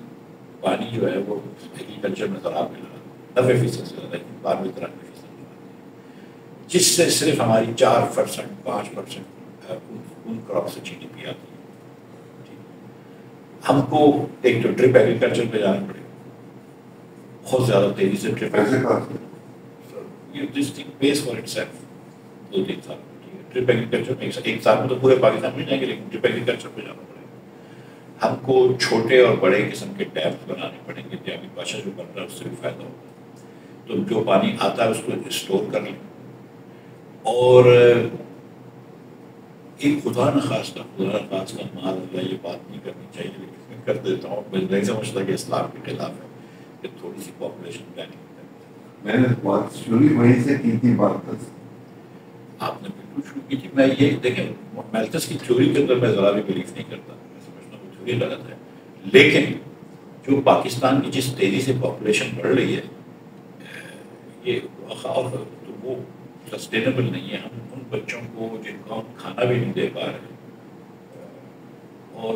پانی جو ہے وہ ایگریکلچر میں زراعت میں لگا، 90% سے زیادہ، بعد میں 93%، جس سے صرف ہماری 4% 5% ان کراپ سے جی ڈی پی آتی ہے۔ ہم کو ایک تو ڈرپ ایگریکلچر پہ جانا پڑے گا، بہت زیادہ تیزی سے drip pace for itself 2-3 سال میں، ڈرپ ایگریکلچر میں ایک سال میں تو پورے پاکستان میں جائیں گے، لیکن ڈرپ ایگریکلچر پہ جانا پڑے گا۔ ہم کو چھوٹے اور بڑے قسم کے ڈیمز بنانے پڑیں گے، دیامی بادشاہ جو بن رہا ہے اس سے بھی فائدہ ہوگا، تو جو پانی آتا ہے اس کو اسٹور کر لیں، اور ایک خدا نخواستہ معاذ اللہ یہ بات نہیں کرنی چاہیے، لیکن میں کر دیتا ہوں، میں نہیں سمجھتا کہ اسلام کے خلاف ہے کہ تھوڑی سی پاپولیشن پلاننگ میں نے بات شروع وہیں سے کی تھی، بات آپ نے بالکل شروع کی تھی۔ میں یہ دیکھیں، میلتھس کی تھیوری کے اندر میں ذرا بھی بلیو نہیں کرتا، میں سمجھتا ہوں تھیوری غلط ہے، لیکن جو پاکستان کی جس تیزی سے پاپولیشن بڑھ رہی ہے یہ تو وہ سسٹینیبل نہیں ہے۔ ہم ان بچوں کو جن کو ہم کھانا بھی نہیں دے پا رہے، اور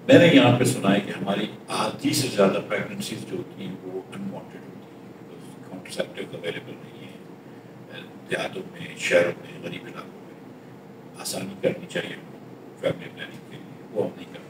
میں نے یہاں پہ سنا ہے کہ ہماری آدھی سے زیادہ پریگننسیز جو ہوتی ہیں وہ انوانٹیڈ ہوتی ہیں، بیکاز کانٹرسیپٹیو اویلیبل نہیں ہے دیہاتوں میں، شہروں میں، غریب علاقوں میں۔ آسانی کرنی چاہیے فیملی پلاننگ کے لیے، وہ ہم نہیں کرتے۔